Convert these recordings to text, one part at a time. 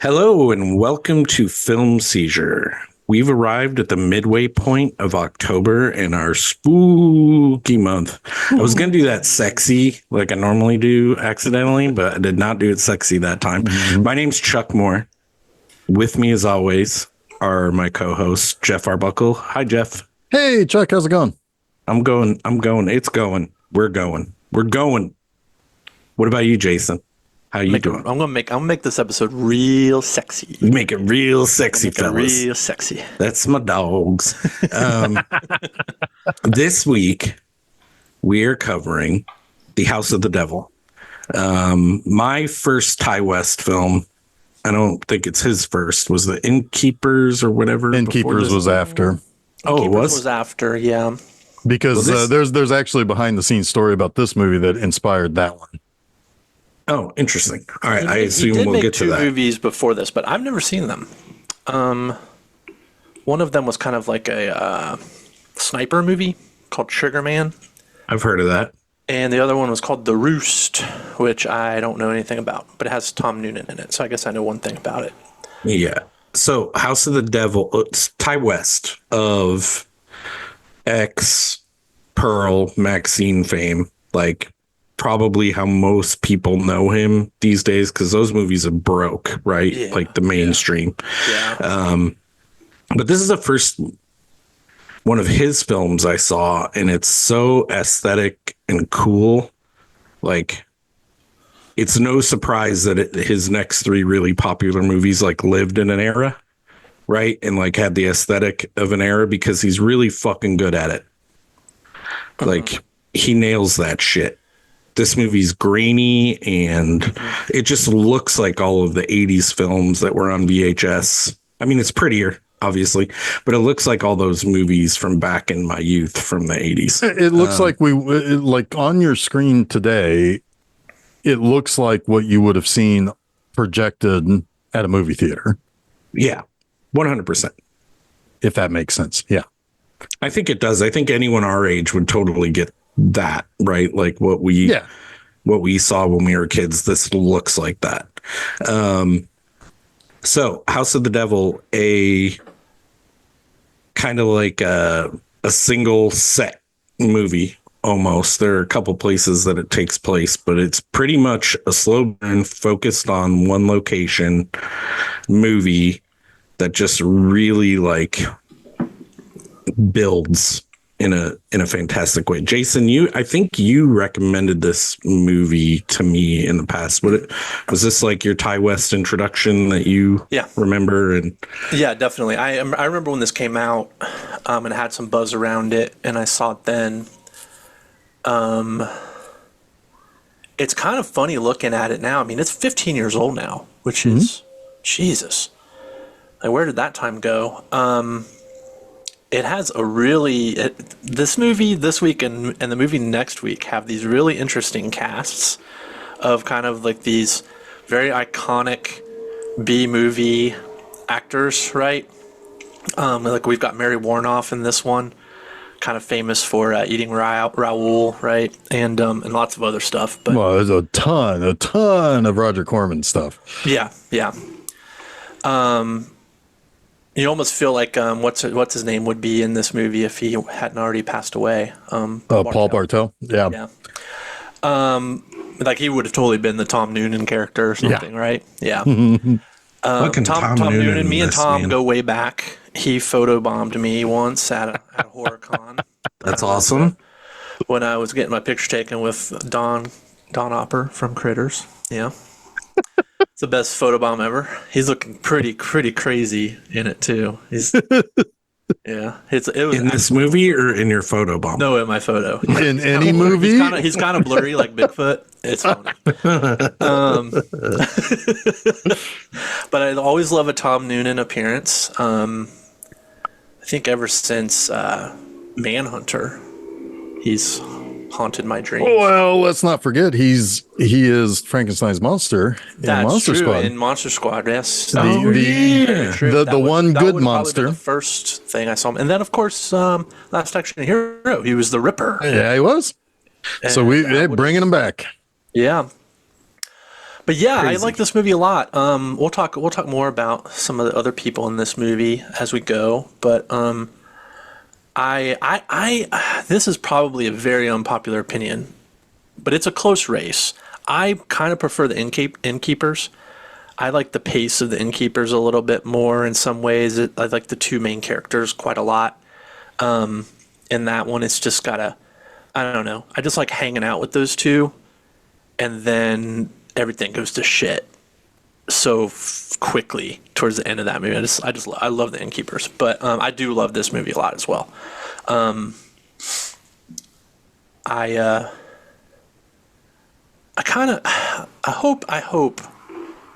Hello and welcome to Film Seizure. We've arrived at the midway point of October in our spooky month. I was going to do that sexy like I normally do accidentally, but I did not do it sexy that time. My name's Chuck Moore. With me as always are my co-hosts, Jeff Arbuckle. Hi, Jeff. Hey, Chuck, how's it going? I'm going. It's going. We're going. What about you, Jason? How you doing? I'm gonna make this episode real sexy. Make it real sexy, fellas. Real sexy. That's my dogs. This week we are covering The House of the Devil. My first Ty West film. I don't think it's his first. Was the Innkeepers or whatever? Innkeepers was after. Oh, it was after, yeah. Because there's actually a behind the scenes story about this movie that inspired that one. Oh, interesting. All right, I assume we'll get to that. He did make two movies before this, but I've never seen them. One of them was kind of like a sniper movie called Sugar Man. I've heard of that. And the other one was called The Roost, which I don't know anything about, but it has Tom Noonan in it, so I guess I know one thing about it. Yeah. So, House of the Devil, it's Ty West of Pearl Maxine fame, like probably how most people know him these days, because those movies are broke, right? Yeah, like the mainstream. Yeah. But this is the first one of his films I saw, and it's so aesthetic and cool. Like, it's no surprise that his next three really popular movies like lived in an era, right? And like had the aesthetic of an era, because he's really fucking good at it. Like, he nails that shit. This movie's grainy, and it just looks like all of the 80s films that were on VHS. I mean, it's prettier, obviously, but it looks like all those movies from back in my youth from the 80s. It looks like on your screen today, it looks like what you would have seen projected at a movie theater. Yeah, 100%. If that makes sense. Yeah. I think it does. I think anyone our age would totally get that, right? Like what we saw when we were kids. This looks like that. So House of the Devil, a kind of like a single set movie almost. There are a couple places that it takes place, but it's pretty much a slow burn focused on one location movie that just really like builds in a fantastic way. Jason, I think you recommended this movie to me in the past. Was this like your Ty West introduction that you remember? And yeah, definitely. I remember when this came out, and had some buzz around it, and I saw it then. It's kind of funny looking at it now. I mean, it's 15 years old now, which is Jesus. Like, where did that time go? It has this movie this week and the movie next week have these really interesting casts of kind of like these very iconic B-movie actors, right? Like we've got Mary Warnoff in this one, kind of famous for Eating Raoul, right? And lots of other stuff. But there's a ton of Roger Corman stuff. Yeah. You almost feel like what's his name would be in this movie if he hadn't already passed away. Paul Bartel. Yeah. Like he would have totally been the Tom Noonan character or something, right? Yeah. Tom Noonan. Me and Tom go way back. He photobombed me once at a HorrorCon. That's awesome. When I was getting my picture taken with Don Opper from Critters. Yeah. It's the best photobomb ever. He's looking pretty crazy in it too. It was in this movie or in your photobomb? No, in my photo. In any movie? He's kind of blurry like Bigfoot. It's funny. But I always love a Tom Noonan appearance. I think ever since Manhunter, he's haunted my dreams. Well, let's not forget he is Frankenstein's monster in Monster Squad. In Monster Squad, yes. The one good monster. The first thing I saw him, and then of course, Last Action Hero. He was the Ripper. Yeah, he was. So they're bringing him back. Yeah. But yeah, I Crazy. like this movie a lot. We'll talk more about some of the other people in this movie as we go. But this is probably a very unpopular opinion, but it's a close race. I kind of prefer the innkeepers. I like the pace of the innkeepers a little bit more in some ways. I like the two main characters quite a lot. In that one, it's just I don't know. I just like hanging out with those two, and then everything goes to shit so quickly towards the end of that movie. I love the innkeepers, but I do love this movie a lot as well. I hope I'm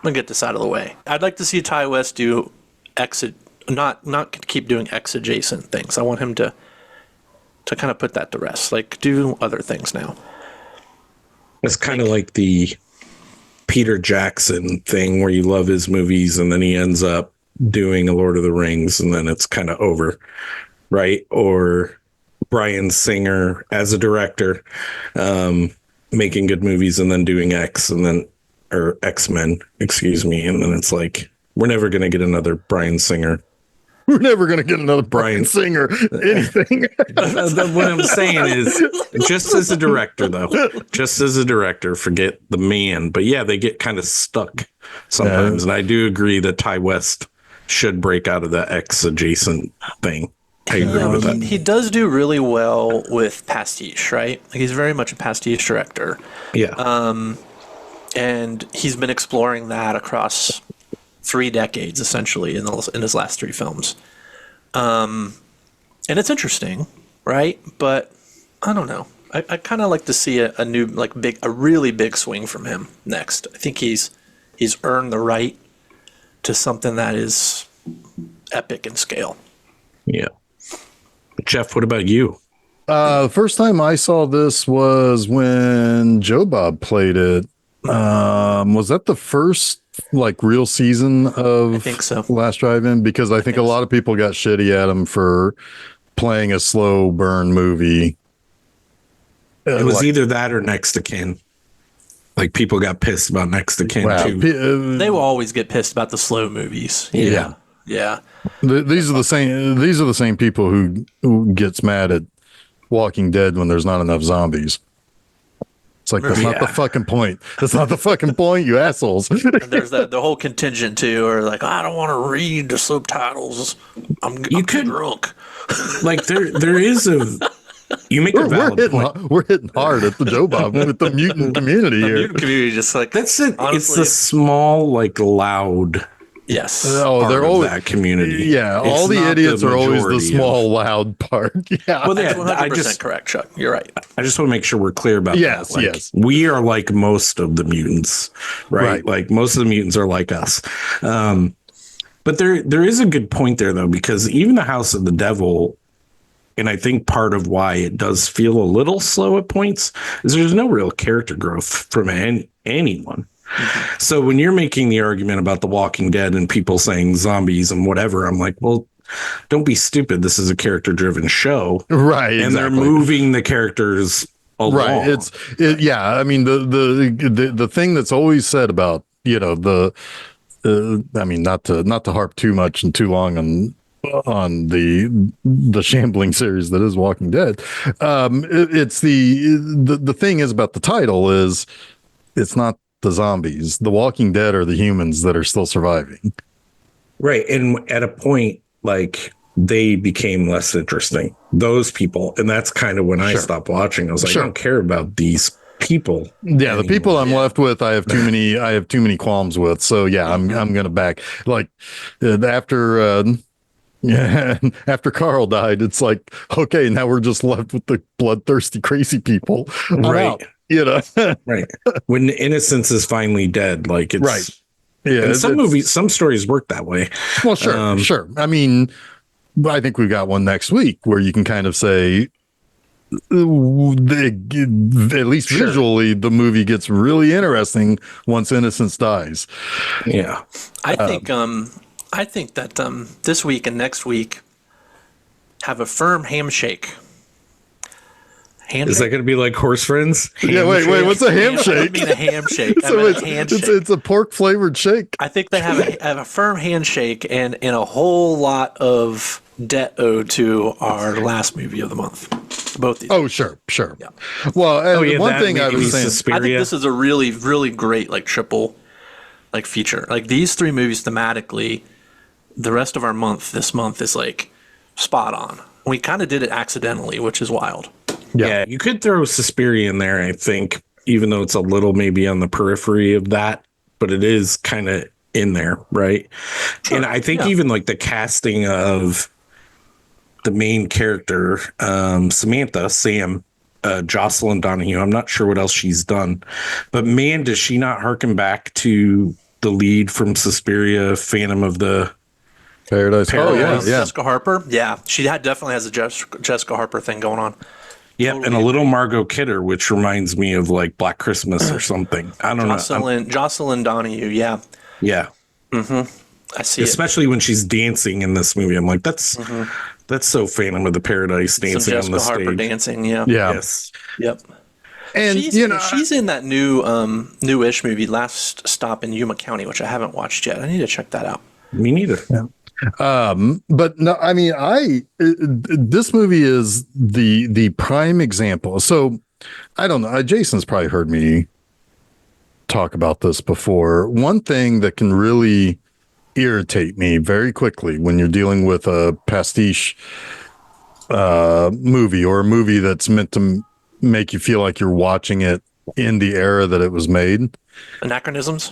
gonna get this out of the way. I'd like to see Ty West do not keep doing X adjacent things. I want him to kind of put that to rest, like do other things now. It's kind of like the Peter Jackson thing where you love his movies and then he ends up doing a Lord of the Rings and then it's kind of over, right? Or Bryan Singer as a director, making good movies and then doing X-Men, excuse me. And then it's like, we're never going to get another Bryan Singer. We're never going to get another Bryan Singer anything. What I'm saying is, just as a director, forget the man. But yeah, they get kind of stuck sometimes. And I do agree that Ty West should break out of the X adjacent thing. I agree with that. He does do really well with pastiche, right? Like he's very much a pastiche director. Yeah. And he's been exploring that across 3 decades, essentially, in his last 3 films. And it's interesting, right? But I don't know. I kind of like to see a new, like a really big swing from him next. I think he's earned the right to something that is epic in scale. Yeah. Jeff, what about you? The first time I saw this was when Joe Bob played it. Was that the first real season of I think so. Last Drive-In? Because I think a lot of people got shitty at him for playing a slow burn movie. It was either that or Next to Kin. Like people got pissed about Next to Kin too. They will always get pissed about the slow movies. Yeah. These are the same people who gets mad at Walking Dead when there's not enough zombies. It's like, that's not the fucking point. That's not the fucking point, you assholes. And there's the whole contingent too, or like, I don't want to read the subtitles. I'm drunk. Like there is you make a valid point. We're hitting hard at the Joe Bob with the mutant community here. Mutant community, just like that's it. Honestly, it's the small, loud. Yes. Oh, they're always that community. Yeah, all the idiots are always the small, loud part. Yeah, well, that's 100% correct, Chuck. You're right. I just want to make sure we're clear about that. Yes. We are like most of the mutants, right? Like most of the mutants are like us. But there is a good point there though, because even the House of the Devil, and I think part of why it does feel a little slow at points is there's no real character growth from anyone. Mm-hmm. So when you're making the argument about The Walking Dead and people saying zombies and whatever, I'm like, well, don't be stupid. This is a character-driven show, right? And they're moving the characters along. Right. I mean, the thing that's always said about not to harp too much and too long on the shambling series that is Walking Dead. It's the thing is about the title is it's not the zombies. The Walking Dead are the humans that are still surviving. Right. And at a point, like, they became less interesting, those people. And that's kind of when I stopped watching. I was like, I don't care about these people. Yeah, the people I'm left with, I have too many qualms with. So yeah, I'm gonna back. Like after Carl died, it's like, okay, now we're just left with the bloodthirsty, crazy people. Right. Right. When innocence is finally dead, like it's right. Yeah. And some stories work that way. Well, sure. I mean, I think we've got one next week where you can kind of say, at least visually, the movie gets really interesting once innocence dies. Yeah. I think that this week and next week have a firm handshake Handshake. Is that going to be like horse friends? Yeah, wait, what's a I handshake? mean a handshake. I So meant a handshake. it's a pork flavored shake. I think they have a firm handshake and a whole lot of debt owed to our last movie of the month. Both these. Oh, sure. Yeah. Well, yeah, one that thing I maybe was saying, Suspiria. I think this is a really, really great like triple like feature. Like these three movies thematically, the rest of our month this month is like spot on. We kind of did it accidentally, which is wild. Yeah, you could throw Suspiria in there, I think, even though it's a little maybe on the periphery of that, but it is kind of in there, right? Sure. And I think even like the casting of the main character, Samantha, Sam, Jocelyn Donahue, I'm not sure what else she's done, but man, does she not harken back to the lead from Suspiria, Phantom of the Paradise. Oh, yeah. Jessica Harper. Yeah, she definitely has a Jessica Harper thing going on. Yeah, totally. And a little Margot Kidder, which reminds me of like Black Christmas or something. I don't know. Jocelyn Donahue, yeah. Yeah. Mm-hmm. I see. Especially when she's dancing in this movie. I'm like, that's so Phantom of the Paradise dancing on the stage. Jessica Harper dancing, yeah. Yes. Yep. And she's in that newish movie, Last Stop in Yuma County, which I haven't watched yet. I need to check that out. Me neither. Yeah. But no, I mean, this movie is the prime example. So I don't know. Jason's probably heard me talk about this before. One thing that can really irritate me very quickly when you're dealing with a pastiche movie or a movie that's meant to make you feel like you're watching it in the era that it was made. Anachronisms.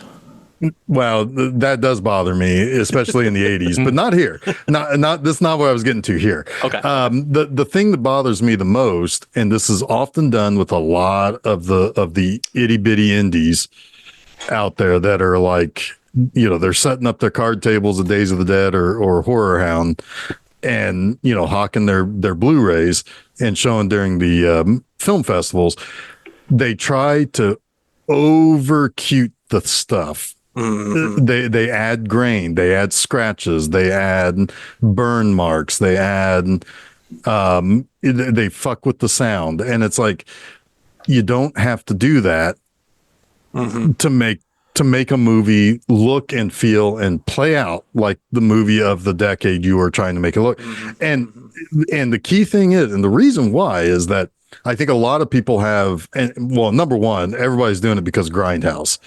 Well, that does bother me, especially in the 80s, but not here. Not this is not what I was getting to here. Okay. The thing that bothers me the most, and this is often done with a lot of the itty bitty indies out there that are like, they're setting up their card tables at Days of the Dead or Horror Hound, and hawking their Blu-rays and showing during the film festivals. They try to over cute the stuff. Mm-hmm. They add grain, they add scratches, they add burn marks, they add they fuck with the sound, and it's like you don't have to do that to make a movie look and feel and play out like the movie of the decade you are trying to make it look. And the key thing is, and the reason why is that I think a lot of people have, and well, number one, everybody's doing it because Grindhouse.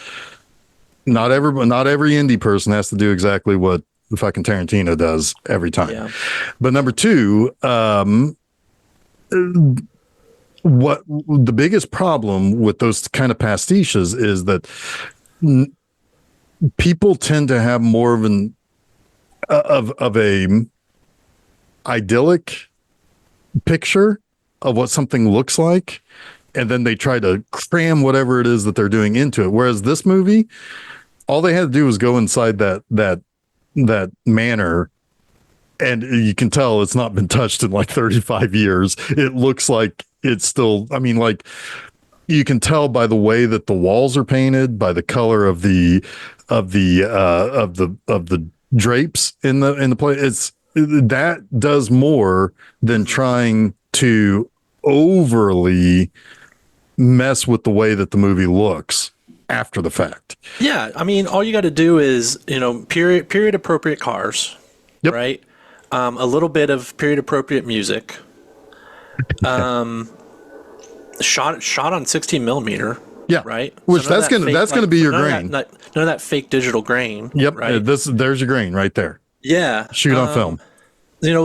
Not every indie person has to do exactly what the fucking Tarantino does every time. Yeah. But number two, what the biggest problem with those kind of pastiches is that people tend to have more of an of a idyllic picture of what something looks like, and then they try to cram whatever it is that they're doing into it. Whereas this movie, all they had to do was go inside that manor, and you can tell it's not been touched in like 35 years. It looks like it's still, I mean, like you can tell by the way that the walls are painted, by the color of the drapes in the place. It's that does more than trying to overly mess with the way that the movie looks after the fact. Yeah, I mean, all you got to do is, period appropriate cars, yep. Right? A little bit of period appropriate music. Shot on 16 millimeter. Yeah, right. Which so that's gonna be your grain. None of that fake digital grain. Yep. Right? There's your grain right there. Yeah. Shoot on film.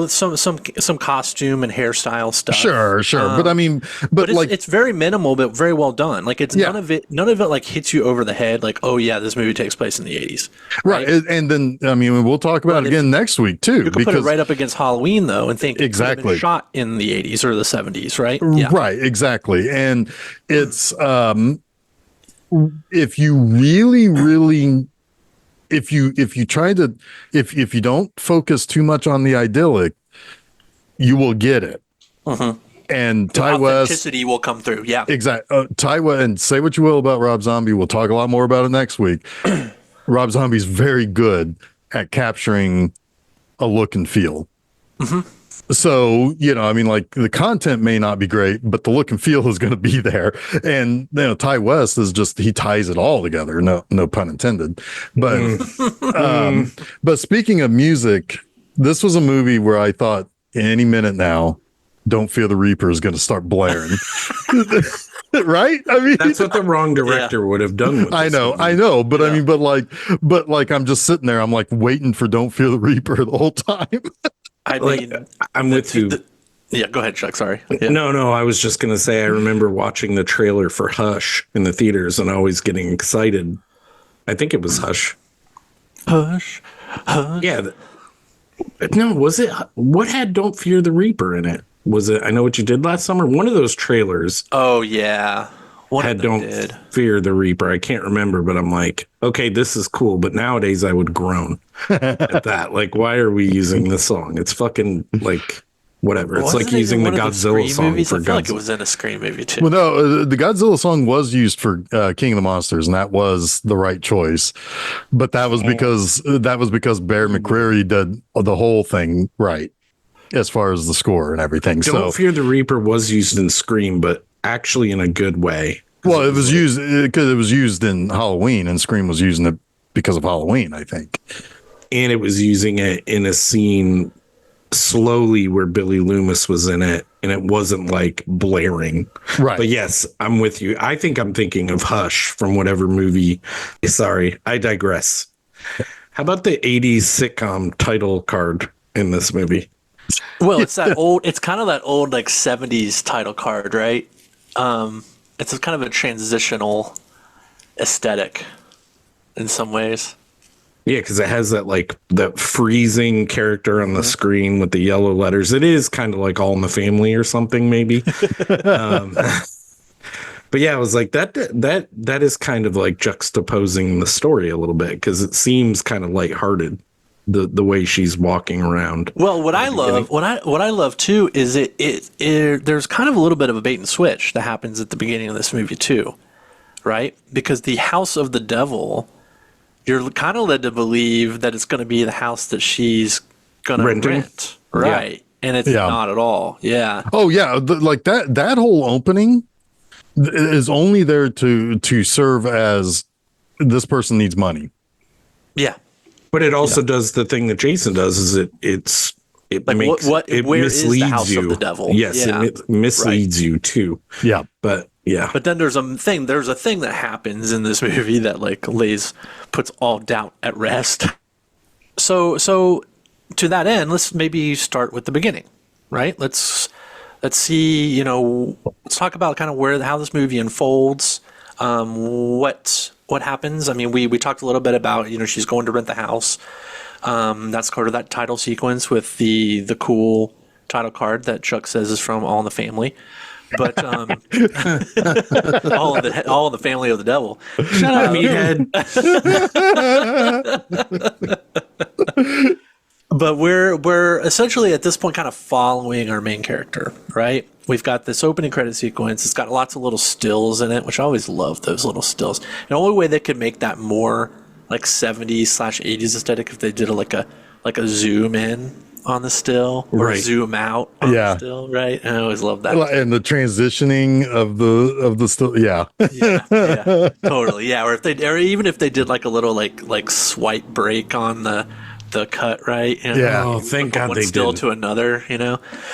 Some costume and hairstyle stuff. Sure. But I mean, but like it's very minimal, but very well done. Like it's none of it like hits you over the head. Like, oh yeah, this movie takes place in the 80s. Right. And then I mean, we'll talk about it again next week too. You can put it right up against Halloween though, and think exactly shot in the 80s or the 70s, right? Yeah. Right. Exactly. And it's if you really if you don't focus too much on the idyllic, you will get it. And Ty West, authenticity will come through. Yeah, exactly. Ty West, and say what you will about Rob Zombie, we'll talk a lot more about it next week. Rob Zombie's very good at capturing a look and feel. So, I mean, like the content may not be great, but the look and feel is going to be there. And, Ty West is just, he ties it all together. No pun intended. But, but speaking of music, this was a movie where I thought any minute now, Don't Fear the Reaper is going to start blaring. Right? I mean, that's what the wrong director would have done with this I know, movie. but I mean, but like, I'm just sitting there. I'm like waiting for Don't Fear the Reaper the whole time. I mean, I'm with you. Yeah, go ahead, Chuck. Sorry. Yeah. No, I was just going to say, I remember watching the trailer for Hush in the theaters and always getting excited. I think it was Hush. Hush. Yeah. No, was it? What had Don't Fear the Reaper in it? Was it I Know What You Did Last Summer? One of those trailers. Oh, yeah. Had Don't Fear the Reaper. I can't remember, but I'm like, okay, this is cool. But nowadays I would groan at that. Like, why are we using this song? It's fucking like whatever. It's like using the Godzilla song movies? for I feel Godzilla. like it was in a Scream movie too. Well, no, the Godzilla song was used for King of the Monsters, and that was the right choice. But that was because Bear McCreary did the whole thing right as far as the score and everything. Don't Fear the Reaper was used in Scream, but actually in a good way. Well, it was used because it was used in Halloween, and Scream was using it because of Halloween, I think. And it was using it in a scene slowly where Billy Loomis was in it, and it wasn't like blaring. Right. But yes, I'm with you. I think I'm thinking of Hush from whatever movie. Sorry, I digress. How about the 80s sitcom title card in this movie? Well, it's that old. It's kind of that old like 70s title card, right? It's a kind of a transitional aesthetic in some ways. Yeah, because it has that like that freezing character on the screen with the yellow letters. It is kind of like All in the Family or something, maybe. But yeah, I was like that is kind of like juxtaposing the story a little bit because it seems kind of lighthearted the way she's walking around. Well, what I love too is it there's kind of a little bit of a bait and switch that happens at the beginning of this movie too, right? Because the house of the devil, you're kind of led to believe that it's going to be the house that she's going to rent, right? Yeah. And it's not at all. Yeah. Oh yeah, like that whole opening is only there to serve as this person needs money. Yeah. But it also does the thing that Jason does is it like makes it where misleads is the house you. of the devil? Yes, it misleads you too. Yeah. But yeah. But then there's a thing that happens in this movie that like puts all doubt at rest. So to that end, let's maybe start with the beginning, right? Let's see, let's talk about kind of how this movie unfolds, what happens. I mean, we talked a little bit about, she's going to rent the house. That's part of that title sequence with the cool title card that Chuck says is from All in the Family. But all in the Family of the Devil. Shut up, meathead. But we're essentially at this point kind of following our main character, right? We've got this opening credit sequence. It's got lots of little stills in it, which I always love those little stills. And the only way they could make that more like 70s/80s aesthetic if they did like a zoom in on the still or zoom out on the still, right? I always love that. And the transitioning of the still, yeah, totally, yeah. Or even if they did like a little like swipe break on the cut, right? Oh, thank God they still did. To another,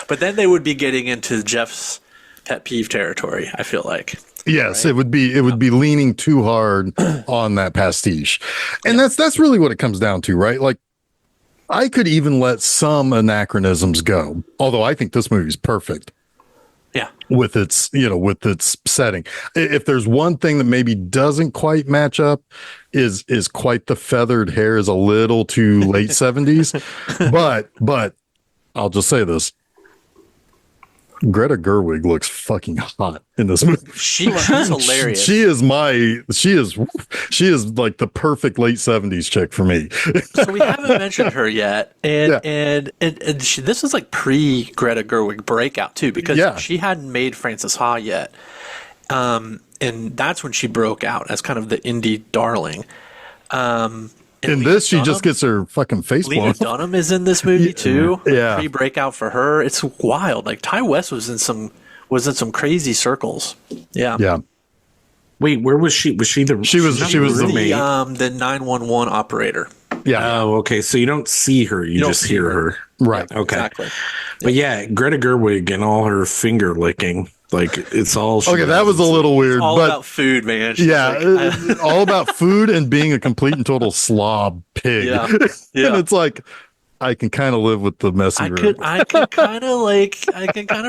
But then they would be getting into Jeff's pet peeve territory, I feel like. Yes, right? it would be leaning too hard on that pastiche. And that's really what it comes down to, right? Like I could even let some anachronisms go, although I think this movie's perfect. Yeah. With its setting. If there's one thing that maybe doesn't quite match up is quite the feathered hair is a little too late 70s. But I'll just say this. Greta Gerwig looks fucking hot in this movie. She's hilarious. She is like the perfect late 70s chick for me. So we haven't mentioned her yet, and this is like pre Greta Gerwig breakout too, because she hadn't made Frances Ha yet, and that's when she broke out as kind of the indie darling. And In Lena this, she Dunham? just gets her fucking face blown. Lena Dunham is in this movie too. Yeah. Pre-breakout for her. It's wild. Like Ty West was in some crazy circles. Yeah. Yeah. Wait, where was she? Was she the? She was the roommate. The 911 operator. Yeah. Oh, okay. So you don't see her; you don't just see hear her. her. Right. Okay. Exactly. But yeah, Greta Gerwig and all her finger licking, like it's all. Okay, that was a little weird, All but about food, man. She's yeah, like, all about food and being a complete and total slob pig. Yeah. And Yeah. it's like, I can kind of live with the messy room. I could kind of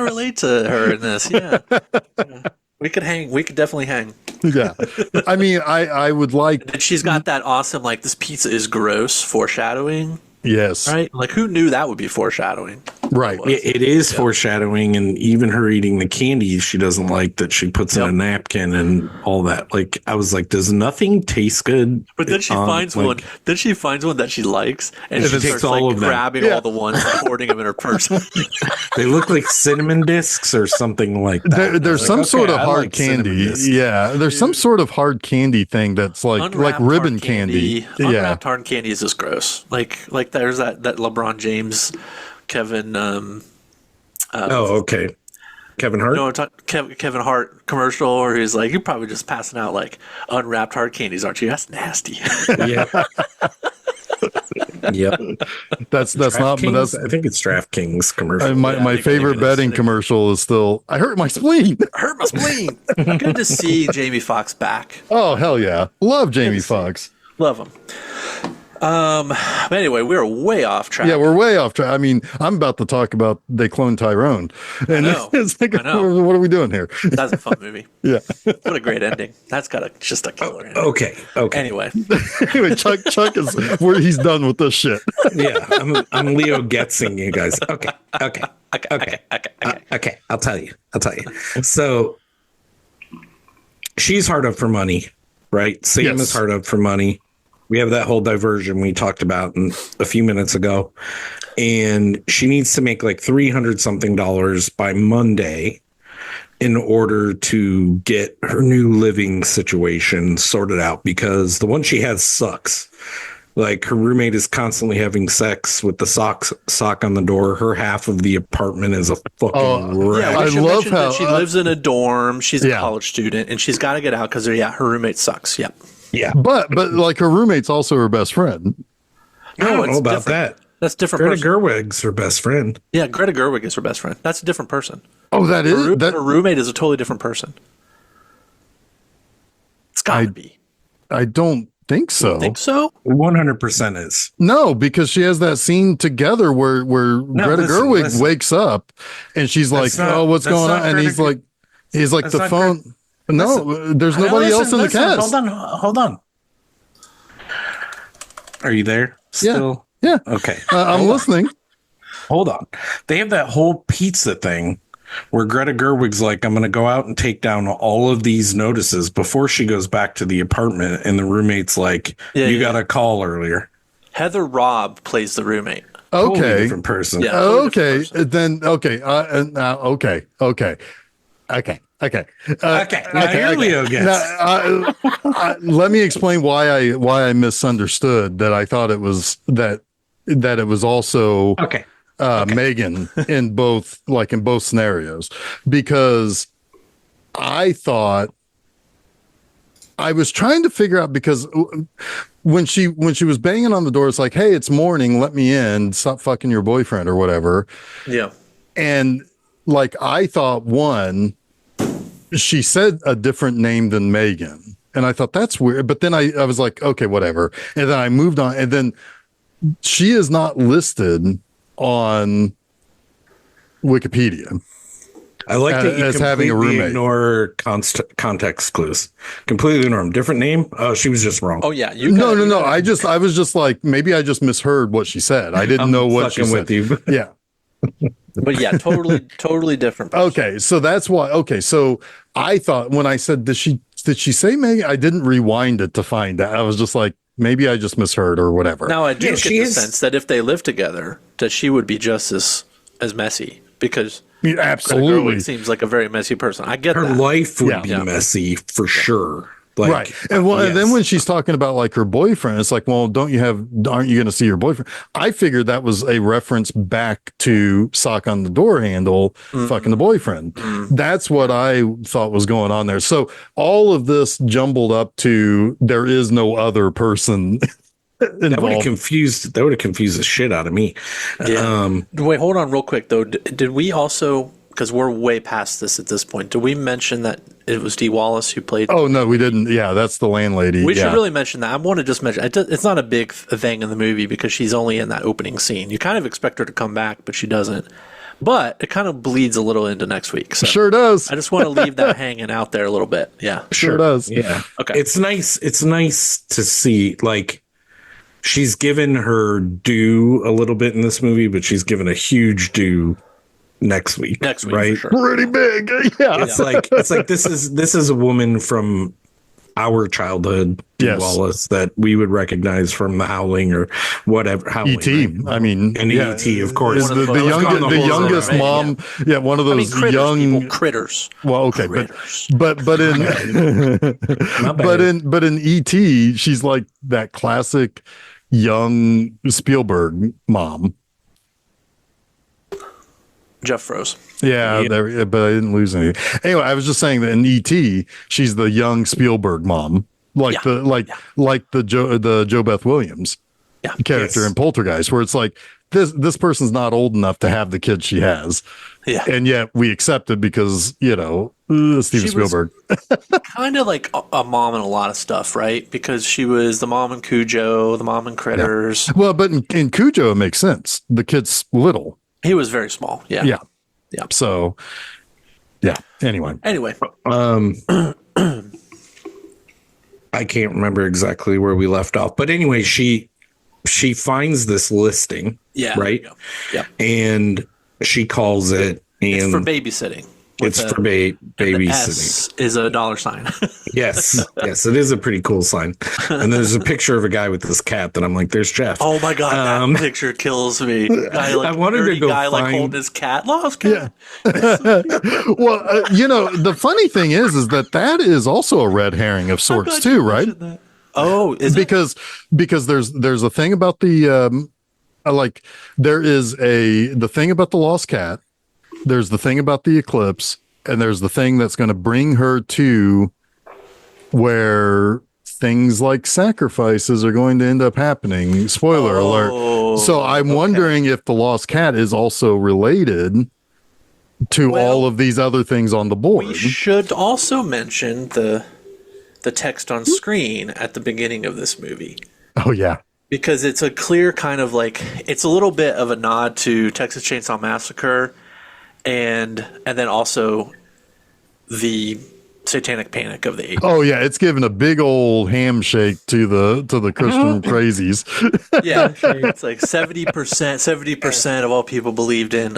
relate to her in this. Yeah. Yeah. We could hang. We could definitely hang. Yeah. I mean, I would like, And she's got that awesome, like, this pizza is gross foreshadowing, yes. right? Like, who knew that would be foreshadowing? Right. It is foreshadowing, and even her eating the candy she doesn't like that she puts in a napkin and all that. Like I was like, does nothing taste good? But then she finds one. Then she finds one that she likes, and she takes starts all like of them. grabbing all the ones, and hoarding them in her purse. They look like cinnamon discs or something like that. There's Like, some okay, sort of I hard like cinnamon candy. discs. Yeah. There's some sort of hard candy thing that's like Unwrapped ribbon hard candy. Yeah. Unwrapped hard candy is just gross. Like there's that LeBron James, Kevin. Oh, okay. Kevin Hart. No, Kevin Hart commercial where he's like, "You're probably just passing out like unwrapped hard candies, aren't you? That's nasty." Yeah. Yep. That's not, but that's I think it's DraftKings commercial. my I think favorite it is. betting commercial is still, I hurt my spleen. Hurt my spleen. Good to see Jamie Foxx back. Oh, hell yeah. Love Jamie Foxx. Love him. But anyway, we're way off track. Yeah, we're way off track. I mean, I'm about to talk about They Cloned Tyrone. And know. it's like, I know. what are we doing here? That's a fun movie. Yeah. What a great ending. That's got just a killer ending. Okay. Anyway, Anyway, Chuck is where he's done with this shit. Yeah, I'm Leo Getzing you guys. Okay. I'll tell you. So she's hard up for money, right? Sam Yes. is hard up for money. We have that whole diversion we talked about a few minutes ago, and she needs to make like $300 something by Monday in order to get her new living situation sorted out, because the one she has sucks. Like her roommate is constantly having sex with the sock on the door. Her half of the apartment is a fucking wreck. yeah, I we should love mention how- that she lives in a dorm. She's Yeah. a college student, and she's got to get out because her roommate sucks. Yep. Yeah. But like her roommate's also her best friend. I don't it's know about different. that. That's a different Greta person. Gerwig's her best friend. Yeah, Greta Gerwig is her best friend. That's a different person. Oh, that is Her that. roommate is a totally different person. It's got to be. I don't think so. Think so? 100% is. No, because she has that scene together where Greta Gerwig listen. wakes up and she's like, not- "Oh, what's that's going on?" not And Greta he's like that's the not phone. No, there's nobody else in the cast. Hold on. Are you there still? Yeah, Okay. I'm listening. Hold on. They have that whole pizza thing where Greta Gerwig's like, I'm going to go out and take down all of these notices before she goes back to the apartment. And the roommate's like, you got a call earlier. Heather Robb plays the roommate. Totally Okay. different person. Yeah. totally Okay. different person. Then okay. Okay. Now here Leo gets. Now, let me explain why I misunderstood that. I thought it was that it was also Okay. Megan in both scenarios, because I thought I was trying to figure out, because when she was banging on the door, it's like, "Hey, it's morning, let me in, stop fucking your boyfriend," or whatever. Yeah. And like, I thought, one, she said a different name than Megan, and I thought that's weird. But then I was like, okay, whatever. And then I moved on, and then she is not listed on Wikipedia. I like that you as having a completely roommate. ignore context clues. Completely ignore them. Different name? Oh, she was just wrong. Oh yeah. You No. gotta- I was just like, maybe I just misheard what she said. I didn't know what she fucking said. with you. Yeah. But yeah, totally different. person. Okay, so that's why. Okay, so I thought when I said, did she say Megan? I didn't rewind it to find out. I was just like, maybe I just misheard or whatever. Now I do Yeah, get she the is- sense that if they live together, that she would be just as messy, because Yeah, Greta absolutely. Gerwig seems like a very messy person. I get Her that. life would Yeah. be Yeah. messy for sure. Like, right. And and then when she's talking about like her boyfriend, it's like, well, aren't you going to see your boyfriend? I figured that was a reference back to sock on the door handle, fucking the boyfriend. That's what I thought was going on there. So all of this jumbled up to there is no other person. That would have confused the shit out of me. Yeah. Wait, hold on real quick though. Did we also, because we're way past this at this point, did we mention that it was Dee Wallace who played? Oh no, we didn't. Yeah, that's the landlady. We should really mention that. I want to just mention it's not a big thing in the movie because she's only in that opening scene. You kind of expect her to come back, but she doesn't. But it kind of bleeds a little into next week. So sure does. I just want to leave that hanging out there a little bit. Yeah, sure does. Yeah. Okay. It's nice. It's nice to see, like, she's given her due a little bit in this movie, but she's given a huge due next week. Right? For sure. Pretty big. Yeah. It's like this is a woman from our childhood, Dee Wallace, that we would recognize from The Howling or whatever. Howling, E.T. Right? I mean, and E.T. of course. The youngest mom. Yeah, one of those critters, young people, critters. Well, okay, critters. but in E.T. she's like that classic young Spielberg mom. Jeff froze. Yeah, but I didn't lose anything. Anyway, I was just saying that in E.T. she's the young Spielberg mom, like the Joe Beth Williams character in Poltergeist, where it's like this person's not old enough to have the kid she has, and yet we accept it because Steven Spielberg. Kind of like a mom in a lot of stuff, right? Because she was the mom in Cujo, the mom in Critters. Yeah. Well, but in Cujo it makes sense. The kid's little. He was very small. Yeah. Yeah. So, yeah. Anyway. I can't remember exactly where we left off, but anyway, she finds this listing. Yeah. Right. Yeah. And she calls it. And it's for babysitting. It's for babysitting. S is a $. Yes. Yes. It is a pretty cool sign. And there's a picture of a guy with this cat that I'm like, there's Jeff. Oh my God. That picture kills me. Guy, like, I wanted to go guy find... like holding his cat. Lost cat. Yeah. Well, the funny thing is that is also a red herring of sorts too, right? Oh, is because there's a thing about the there is the thing about the lost cat. There's the thing about the eclipse, and there's the thing that's going to bring her to where things like sacrifices are going to end up happening. Spoiler alert. So I'm wondering if the lost cat is also related to all of these other things on the board. We should also mention the text on screen at the beginning of this movie. Oh, yeah. Because it's a clear kind of like, it's a little bit of a nod to Texas Chainsaw Massacre and then also the Satanic Panic of the 80s. Oh yeah, it's given a big old handshake to the Christian crazies. Yeah, it's like 70% of all people believed in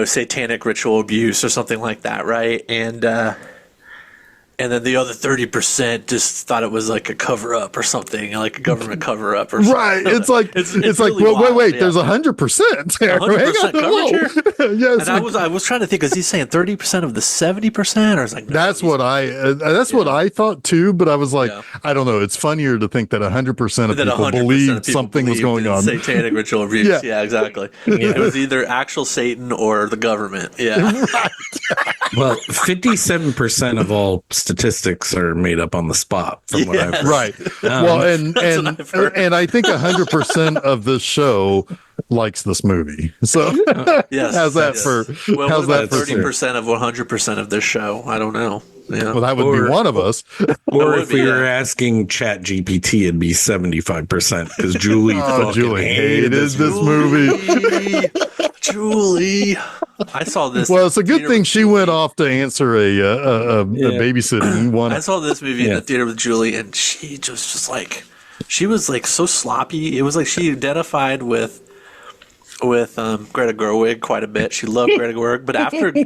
satanic ritual abuse or something like that, right? And then the other 30% just thought it was like a cover up or something, like a government cover up or something. Right. It's like it's like really wild, wait, there's 100% there. 100% coverage here? Yes. And I was trying to think, is he saying 30% of the 70%? Or is like, no, that's what I thought too, but I was like, I don't know. It's funnier to think that 100% of people believed something was going on. Satanic ritual abuse. Yeah, exactly. It was either actual Satan or the government. Yeah. Right. Well, 57% of all statistics are made up on the spot from what I've heard. Right. Well, and I think 100% of this show likes this movie. So yes, how's that for 30% of 100% of this show? I don't know. Yeah. Well, that would be one of us. Or if we were asking Chat GPT, it'd be 75% because Julie hated this movie. Julie. I saw this. Well, it's a good thing she went off to answer a babysitting one. I saw this movie in the theater with Julie, and she just like, she was like so sloppy. It was like she identified with Greta Gerwig quite a bit. She loved Greta Gerwig, but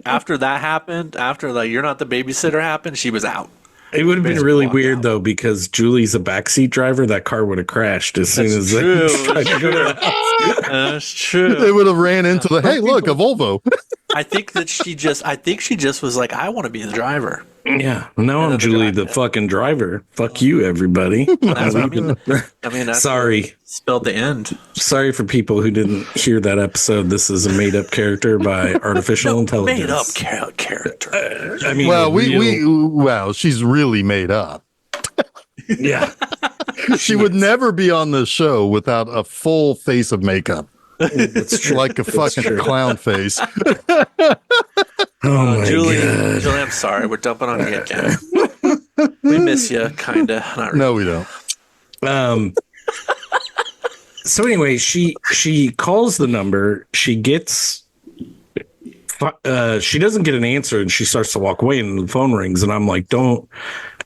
after that happened, after like You're Not the Babysitter happened, she was out. It would have been really weird though, because Julie's a backseat driver. That car would have crashed as soon as they tried to go to the house. That's true. They would have ran into hey, look, a Volvo. I think she just was like, I want to be the driver. Yeah. Now I'm Julie, the fucking driver. Fuck you, everybody. That's what I mean. That's Sorry. Spelled the end. Sorry for people who didn't hear that episode. This is a made up character by artificial intelligence. Made up character. I mean, well, she's really made up. Yeah. She would never be on this show without a full face of makeup. That's true. Like a fucking clown face. Oh my Julie, God. Julie, I'm sorry. We're dumping on you again. We miss you, kind of. Not really. No, we don't. So anyway, she calls the number. She gets. She doesn't get an answer, and she starts to walk away, and the phone rings, and I'm like, don't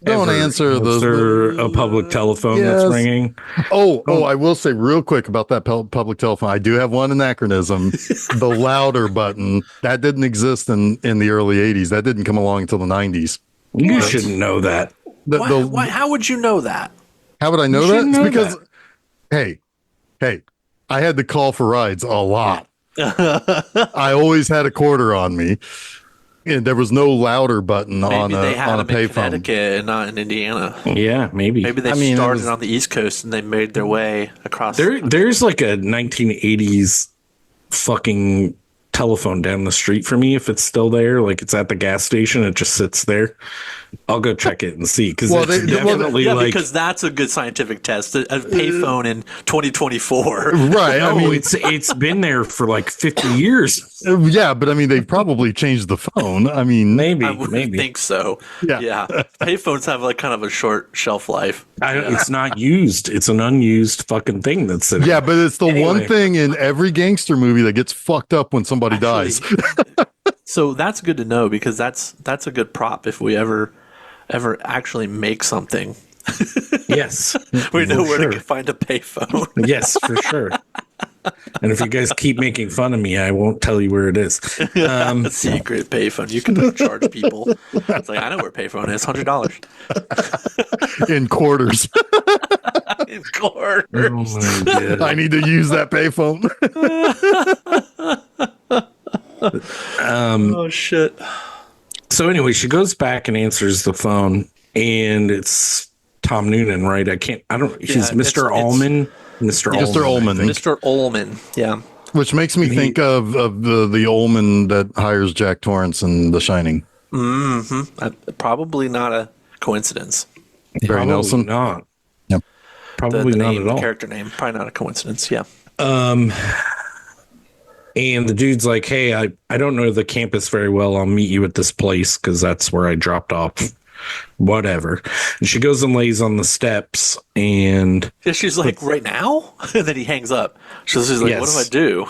answer a public telephone that's ringing. I will say real quick about that public telephone. I do have one anachronism. The louder button that didn't exist in the early 80s. That didn't come along until the 90s. You shouldn't know that. Why? How would you know that? How would I know that? It's because, hey, I had to call for rides a lot. I always had a quarter on me, and there was no louder button on a payphone. Connecticut and not in Indiana. Yeah, maybe. Maybe they started on the East Coast and they made their way across. There's like a 1980s fucking telephone down the street from me. If it's still there, like it's at the gas station, it just sits there. I'll go check it and see because because that's a good scientific test. A payphone in 2024, right? No, I mean, it's been there for like 50 years. Yeah, but I mean, they probably changed the phone. I mean, maybe. Think so. Yeah. Payphones have like kind of a short shelf life. It's not used. It's an unused fucking thing that's sitting. Yeah, but it's the one thing in every gangster movie that gets fucked up when somebody dies. So that's good to know because that's a good prop if we ever actually make something. Yes. We know where to find a payphone. Yes, for sure. And if you guys keep making fun of me, I won't tell you where it is. A secret payphone. You can charge people. It's like, I know where a payphone is. $100. In quarters. In quarters. Oh my God. I need to use that payphone. Oh, shit. So anyway, she goes back and answers the phone, and it's Tom Noonan, right? He's Mr. Ullman. Mr. Ullman. Mr. Ullman. Yeah. Which makes me think of the Ullman that hires Jack Torrance in The Shining. Mm-hmm. Probably not a coincidence. Barry Nelson? Not. Yep. Probably not at all. Character name. Probably not a coincidence. Yeah. And the dude's like, hey, I don't know the campus very well. I'll meet you at this place because that's where I dropped off. Whatever. And she goes and lays on the steps, and she's like, right now? And then he hangs up. She's like, yes. What do I do?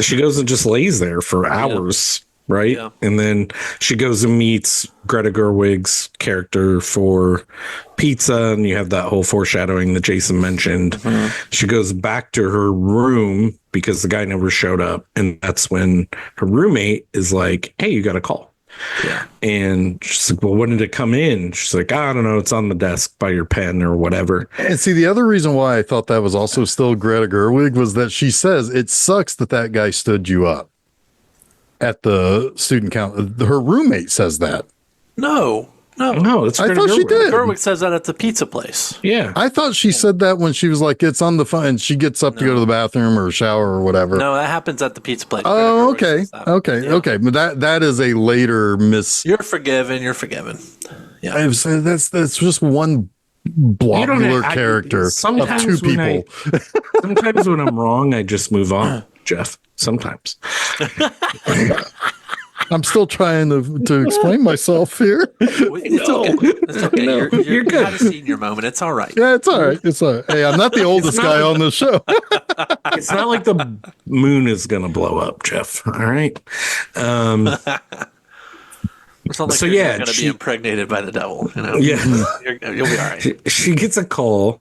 She goes and just lays there for hours, right? Yeah. And then she goes and meets Greta Gerwig's character for pizza, and you have that whole foreshadowing that Jason mentioned. Mm-hmm. She goes back to her room because the guy never showed up, and that's when her roommate is like, hey, you got a call. Yeah. And she's like, well, when did it come in? She's like, I don't know. It's on the desk by your pen or whatever. And see, the other reason why I thought that was also still Greta Gerwig was that she says it sucks that guy stood you up at the student count. Her roommate says that. No. It's I thought she did. Gerwig says that at the pizza place. Yeah. I thought she said that when she was like, it's on the phone, and she gets up to go to the bathroom or shower or whatever. No, that happens at the pizza place. Oh, okay. Okay. But that is a later miss. You're forgiven. Yeah. That's just one blobular character of two people. Sometimes when I'm wrong, I just move on, Jeff. Sometimes. I'm still trying to explain myself here. It's okay. No, you're good. You had a senior moment. It's all right. Yeah, it's all right. Hey, I'm not the oldest guy on the show. It's not like the moon is going to blow up, Jeff. All right. It's not like you're going to be impregnated by the devil. You know? Yeah. You'll be all right. She gets a call.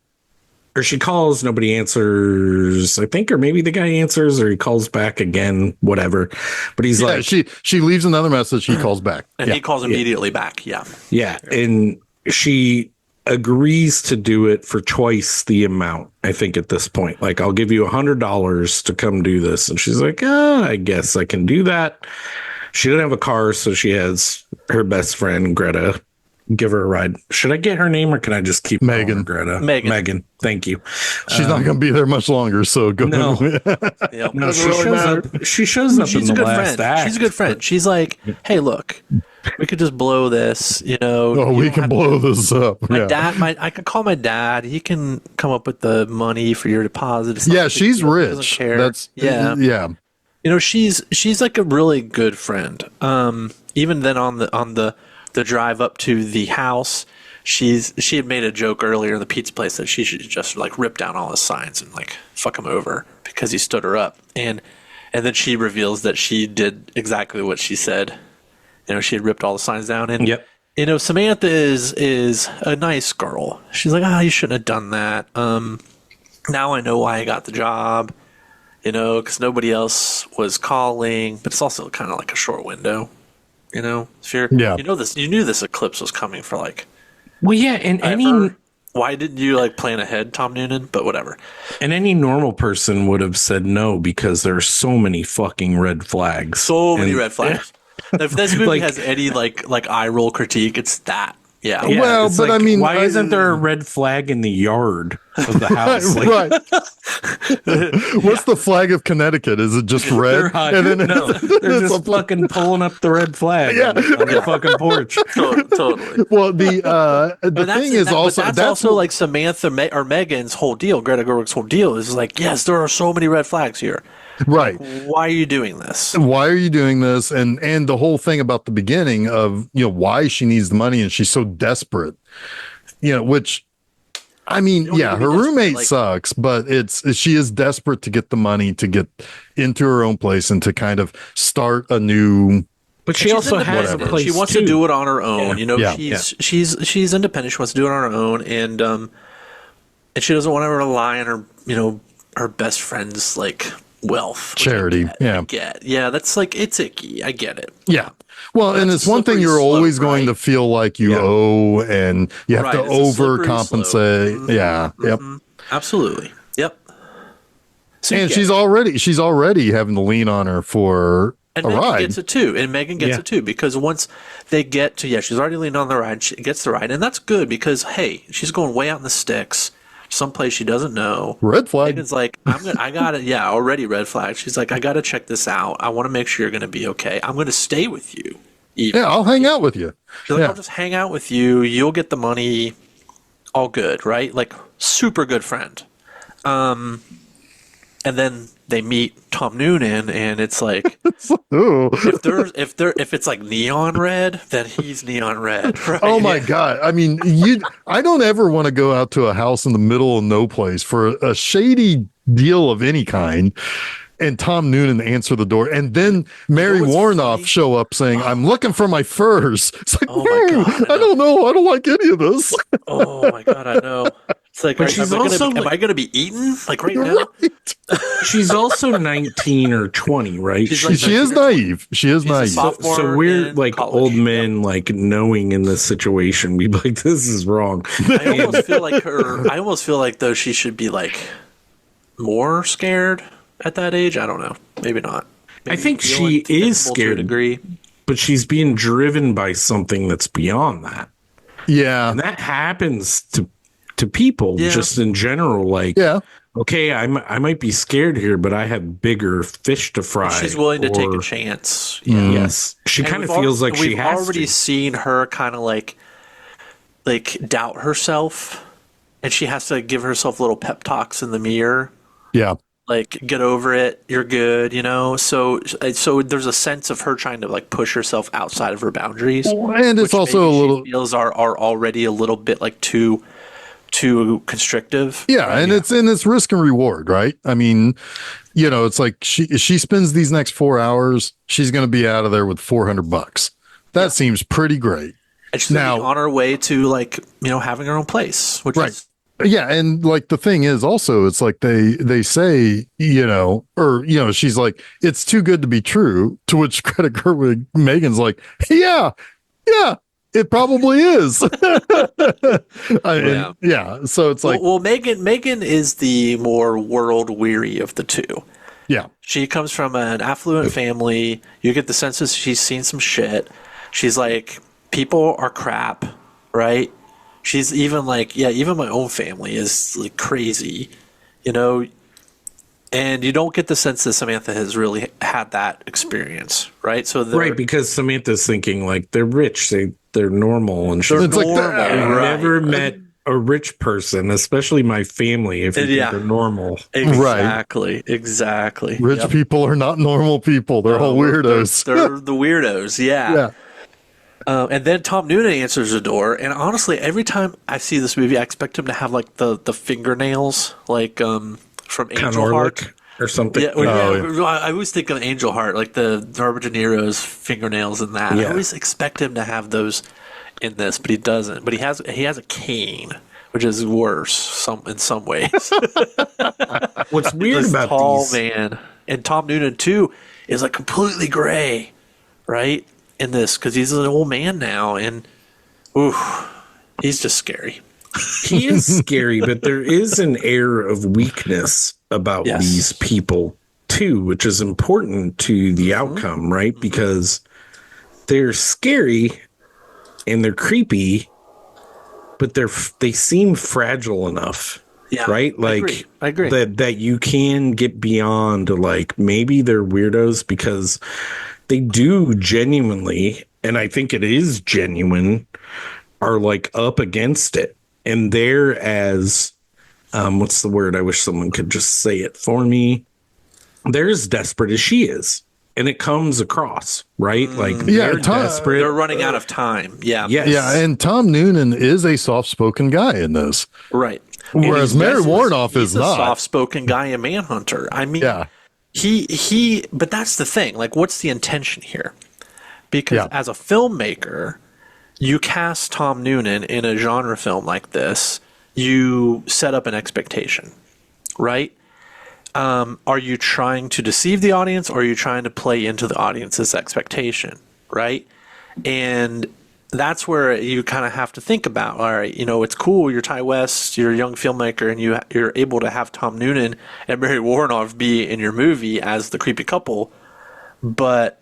Or she calls, nobody answers, I think, or maybe the guy answers, or he calls back again, whatever. But he's like, she leaves another message, he calls back. And he calls immediately back. Yeah. Yeah. And she agrees to do it for twice the amount, I think, at this point. Like, I'll give you $100 to come do this. And she's like, I guess I can do that. She didn't have a car, so she has her best friend, Greta, give her a ride. Should I get her name, or can I just keep Megan? Greta. Megan. Thank you. She's not going to be there much longer, so go. No. Yep. No, she really shows matter. up. She shows up She's in a the good last friend. act. She's a good friend. She's like, hey, look, we could just blow this, you know. Oh, You we don't can have blow to- this up. My Yeah. dad, I could call my dad. He can come up with the money for your deposit. It's not Yeah, a big she's deal. He doesn't rich. care. That's yeah. yeah. You know, she's like a really good friend. Even then on the drive up to the house, she had made a joke earlier in the pizza place that she should just like rip down all his signs and like fuck him over because he stood her up. And then she reveals that she did exactly what she said. You know, she had ripped all the signs down. And Yep. you know, Samantha is a nice girl. She's like, you shouldn't have done that. Now I know why I got the job. You know, because nobody else was calling, but it's also kind of like a short window. You know, if you're, Yeah. you knew this eclipse was coming for like. Well, yeah, and Ever. Why didn't you like plan ahead, Tom Noonan? But whatever. any normal person would have said no, because there are so many fucking red flags. So many And- red flags. If this movie Like- has any like eye roll critique, it's that. Yeah. Yeah, Well, it's but like, I mean, why isn't there a red flag in the yard of the house? Like, right. What's the flag of Connecticut? Is it just they're red? hot. And then No, they're it's just a- fucking pulling up the red flag Yeah. on the fucking porch. Totally. well, the But thing is also that's also like Samantha or Megan's whole deal. Greta Gerwig's whole deal is like, yes, there are so many red flags here. right. Why are you doing this? Why are you doing this? And the whole thing about the beginning of, you know, why she needs the money and she's so desperate, you know, which I mean, don't yeah, need to her be desperate, roommate like- sucks, but she is desperate to get the money to get into her own place and to kind of start a new. But she She's also has a independent. place She wants too. to do it on her own. Yeah. You know, Yeah. she's independent. She wants to do it on her own, and she doesn't want to rely on her, you know, her best friend's like wealth. which Charity. I get. Yeah, that's like, it's icky. I get it. Yeah. Well, and That's it's one thing slippery you're slope, always going right? to feel like you Yeah. owe and you have Right, to it's a slippery overcompensate. slope. Yeah. Yep. Absolutely. Yep. So And yeah. she's already having to lean on her for And a Megan ride. gets it too. And Megan gets Yeah. it too, because once they get to, she's already leaned on the ride. She gets the ride. And that's good because, hey, she's going way out in the sticks, someplace she doesn't know. Red flag. Megan's like, I got it. Yeah, already red flag. She's like, I got to check this out. I want to make sure you're going to be okay. I'm going to stay with you. Even. Yeah, I'll hang out with you. She's like, yeah. I'll just hang out with you. You'll get the money. All good, right? Like, super good friend. And then they meet Tom Noonan, and it's like, Ooh. if it's like neon red, then he's neon red. Right? Oh my God. I mean, I don't ever want to go out to a house in the middle of no place for a shady deal of any kind. And Tom Noonan answer the door, and then Mary what's Warnoff funny? show up saying, "I'm looking for my furs." It's like, Oh my God, I I don't know. I don't like any of this. Oh my god, I know. It's like, But she's am I also, am like- I gonna be eaten like right now? Right. She's also 19 or 20, right? She's like She is naive. She is She's a naive. sophomore. So we're in like college. old men, like knowing in this situation, we'd be like, this is wrong. I almost feel like I almost feel like though she should be like more scared at that age. I don't know. Maybe not. I think feel she like is invincible to a scared. degree. But she's being driven by something that's beyond that. Yeah. And that happens to people Yeah. just in general. Like, Yeah. okay, I might be scared here, but I have bigger fish to fry. She's willing to take a or- chance. Yes. She And kind of we've feels like she we've has already to. seen her kind of like doubt herself, and she has to give herself little pep talks in the mirror. Yeah. Like, get over it, you're good, you know. So there's a sense of her trying to like push herself outside of her boundaries, And it's which also maybe a she little. feels are already a little bit like too constrictive. Yeah, and it's risk and reward, right? I mean, you know, it's like she spends these next 4 hours, she's going to be out of there with $400. That seems pretty great. And she's gonna be Now- on her way to like, you know, having her own place, which Right. is Yeah, and like the thing is also it's like they say, you know, or you know, she's like, it's too good to be true, to which Greta Gerwig Megan's like, yeah, It probably is. I mean, yeah. So it's like, well, Megan is the more world weary of the two. yeah, She comes from an affluent family. You get the sense that she's seen some shit. She's like, people are crap, right? She's even like, yeah, even my own family is like crazy, you know? And you don't get the sense that Samantha has really had that experience, right? So right, because Samantha's thinking like they're rich, they're normal, and she's it's like, I've never met a rich person, especially my family, if you think they're normal. Exactly. Rich people are not normal people. They're all weirdos. They're the weirdos, yeah. And then Tom Noonan answers the door, and honestly, every time I see this movie, I expect him to have like the fingernails, like from Angel Heart or something. Yeah, I always think of Angel Heart, like the Robert De Niro's fingernails in that. I always expect him to have those in this, but he doesn't. But he has a cane, which is worse in some ways. What's weird about tall these man, and Tom Noonan too is like completely gray, right? In this, because he's an old man now, and he's just scary. He is scary, but there is an air of weakness about these people too, which is important to the outcome, right? Because they're scary and they're creepy, but they seem fragile enough. Yeah, right? Like I agree. That you can get beyond, like, maybe they're weirdos because they do genuinely, and I think it is genuine, are like up against it. And they're as what's the word? I wish someone could just say it for me. They're as desperate as she is. And it comes across, right? Like, they're desperate. They're running out of time. Yeah. Yes. Yeah, and Tom Noonan is a soft-spoken guy in this. Right. Whereas Mary Warnoff is not. He's a soft-spoken guy in Manhunter. I mean, but that's the thing. Like, what's the intention here? Because as a filmmaker, you cast Tom Noonan in a genre film like this, you set up an expectation, right? Are you trying to deceive the audience, or are you trying to play into the audience's expectation, right? And that's where you kind of have to think about, all right, you know, it's cool, you're Ty West, you're a young filmmaker, and you're able to have Tom Noonan and Mary Warnoff be in your movie as the creepy couple, but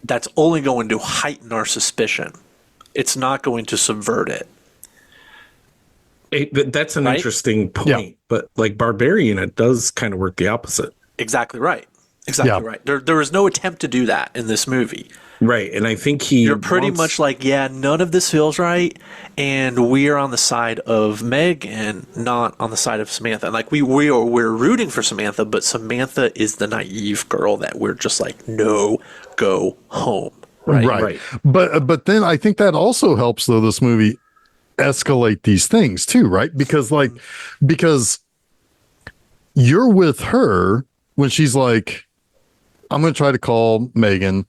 that's only going to heighten our suspicion. It's not going to subvert it. That's an interesting point, but like Barbarian, it does kind of work the opposite. Exactly right. Right. There is no attempt to do that in this movie. Right, and I think you're pretty much like, none of this feels right, and we are on the side of Meg and not on the side of Samantha. And like we're rooting for Samantha, but Samantha is the naive girl that we're just like, no, go home. Right. But then I think that also helps, though, this movie escalate these things too, right? Because you're with her when she's like, I'm going to try to call Megan.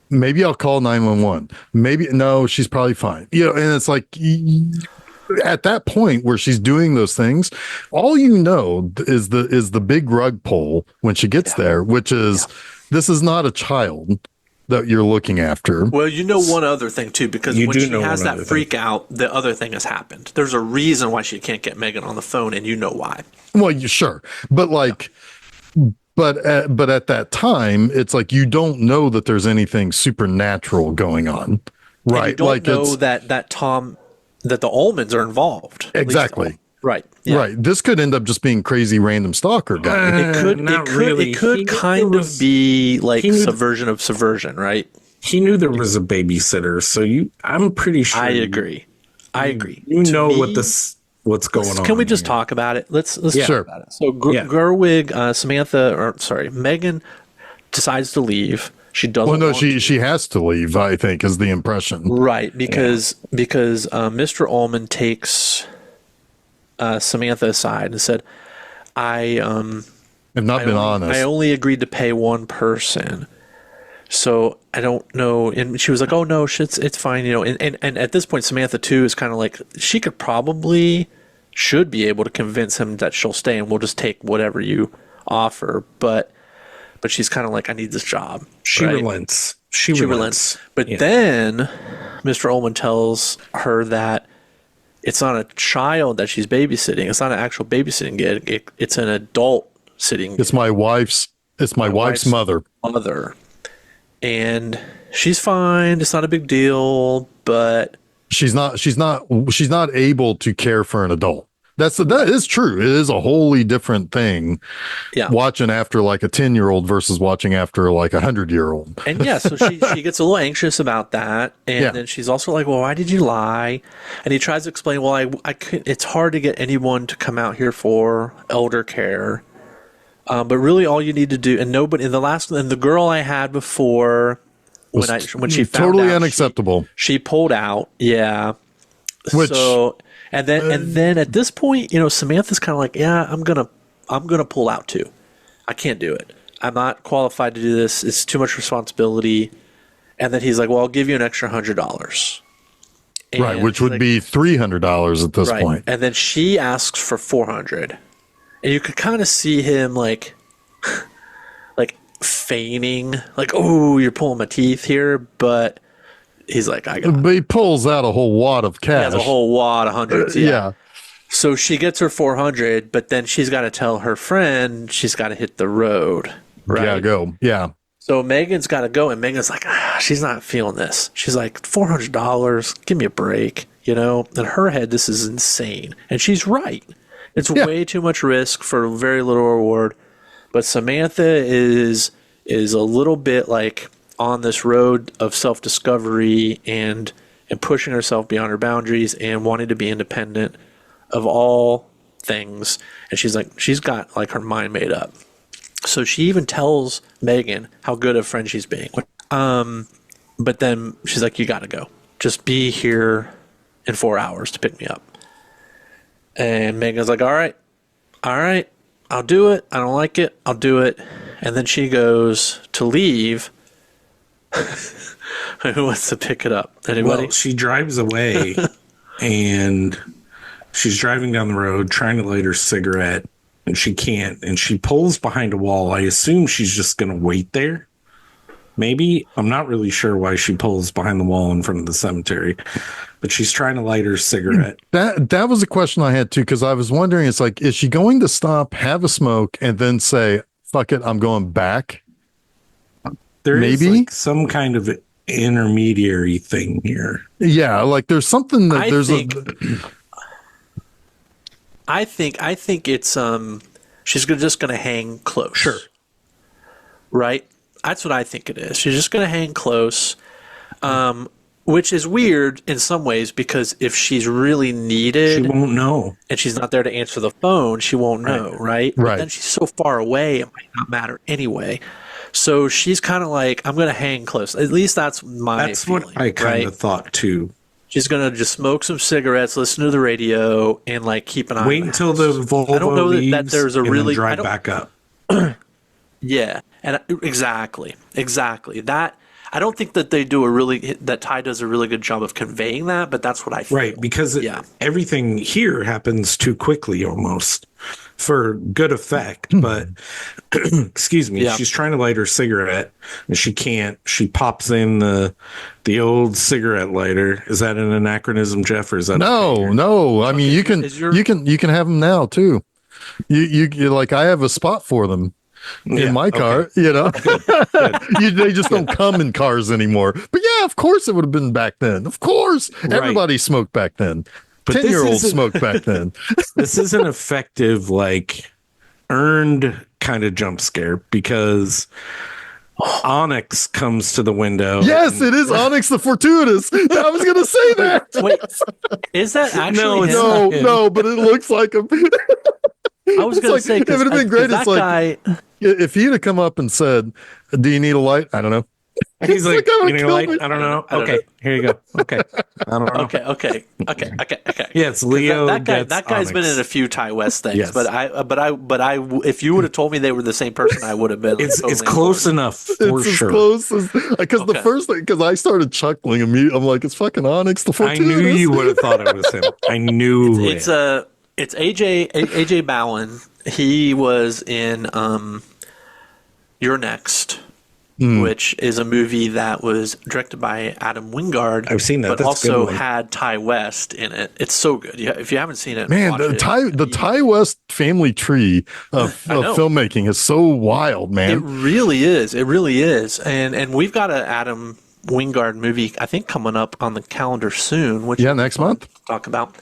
Maybe I'll call 911. Maybe no, she's probably fine. You know, and it's like at that point where she's doing those things, all you know is the big rug pull when she gets there, which is this is not a child that you're looking after. Well, you know one other thing too, because when she has that freak out, the other thing has happened. There's a reason why she can't get Megan on the phone, and you know why. Well, sure, but like. But at that time, it's like you don't know that there's anything supernatural going on, right? And you don't like know that the Ullmans are involved. Exactly. Right. Yeah. Right. This could end up just being crazy random stalker guy. It could kind of be like subversion of subversion, right? He knew there was a babysitter, so I'm pretty sure. I agree. You know what's going on. Can we just talk about it? Let's talk about it. So Gerwig, Megan decides to leave. She doesn't. Well, no, she has to leave, I think, is the impression. Right, because Mr. Ullman takes Samantha aside and said, "I have not been honest. I only agreed to pay one person." So I don't know. And she was like, oh, no, it's fine. You know, and at this point, Samantha, too, is kind of like, she should be able to convince him that she'll stay and we'll just take whatever you offer. But she's kind of like, I need this job. She relents. She relents. But then Mr. Ullman tells her that it's not a child that she's babysitting. It's not an actual babysitting gig. It's an adult sitting gig. It's my wife's mother. And she's fine. It's not a big deal, but she's not able to care for an adult. That is true. It is a wholly different thing. Yeah. Watching after like a 10-year-old versus watching after like a 100-year-old. And yeah, so she gets a little anxious about that. And then she's also like, well, why did you lie? And he tries to explain, well, I could, it's hard to get anyone to come out here for elder care. But really all you need to do, and nobody, and the girl I had before, when she found totally out, unacceptable. She pulled out. Yeah. And then at this point, Samantha's kind of like, yeah, I'm gonna pull out too. I can't do it. I'm not qualified to do this. It's too much responsibility. And then he's like, well, I'll give you an extra $100. Right, which would be $300 at this point. And then she asks for $400, and you could kind of see him like feigning, like, oh, you're pulling my teeth here, but he's like, I got it. But he pulls out a whole wad of cash. He has a whole wad of hundreds. Yeah. So she gets her 400, but then she's got to tell her friend she's got to hit the road. Right? Yeah, go. Yeah. So Megan's got to go, and Megan's like, she's not feeling this. She's like, $400, give me a break. In her head, this is insane. And she's right. It's way too much risk for very little reward. But Samantha is a little bit like on this road of self-discovery and pushing herself beyond her boundaries and wanting to be independent of all things. And she's got like her mind made up. So she even tells Megan how good a friend she's being. But then she's like, you got to go. Just be here in 4 hours to pick me up. And Megan's like, all right, I'll do it. I don't like it. I'll do it. And then she goes to leave. Who wants to pick it up? Anybody? Well, she drives away and she's driving down the road trying to light her cigarette, and she can't. And she pulls behind a wall. I assume she's just going to wait there. Maybe. I'm not really sure why she pulls behind the wall in front of the cemetery, but she's trying to light her cigarette. That was a question I had too, because I was wondering, it's like, is she going to stop, have a smoke, and then say, fuck it, I'm going back? There is like some kind of intermediary thing here. Yeah, like there's something that I think it's she's just gonna hang close. Sure. Right? That's what I think it is. She's just gonna hang close. Which is weird in some ways, because if she's really needed, she won't know. And she's not there to answer the phone, she won't know, right? But then she's so far away, it might not matter anyway. So she's kind of like, I'm going to hang close. At least that's feeling, what I kind of thought too. She's going to just smoke some cigarettes, listen to the radio, and like keep an eye. Wait until the Volvo I don't know leaves, that there's a and really then drive back up. Yeah, and exactly. That I don't think that that Ty does a really good job of conveying that, but that's what I feel. Right, because everything here happens too quickly almost for good effect. But excuse me, she's trying to light her cigarette and she can't. She pops in the old cigarette lighter. Is that an anachronism, Jeff, or is that no? I mean, you can have them now too. You like, I have a spot for them in my car, Good. They just don't come in cars anymore. But yeah, of course it would have been back then. Of course, everybody smoked back then. 10-year-olds smoked back then. This is an effective, like, earned kind of jump scare, because Onyx comes to the window. Yes, it is Onyx the Fortuitous. I was going to say that. Wait, is that actually him? No, but it looks like him. I was going to say, it would have been great. It's like, guy, if he'd have come up and said, "Do you need a light?" I don't know. He's like, "You need a light?" I don't know. Okay, here you go. Okay, I don't know. Okay. Yeah, it's Leo. That guy's Onyx. been in a few Ty West things, Yes. but I, if you would have told me they were the same person, I would have been. It's close enough for it's sure. As close as, because the first thing, because I started chuckling immediately. I'm like, it's fucking Onyx the Fortuitous. I knew you would have thought it was him. I knew it's AJ Bowen. He was in You're Next. which is a movie that was directed by Adam Wingard. I've seen that. But That's a also good one. had Ty West in it. It's so good. If you haven't seen it, Man, watch the Ty West family tree of know. filmmaking is so wild, It man. really is. It really is. And we've got an Adam Wingard movie, I think, coming up on the calendar soon. Which Next month. talk about.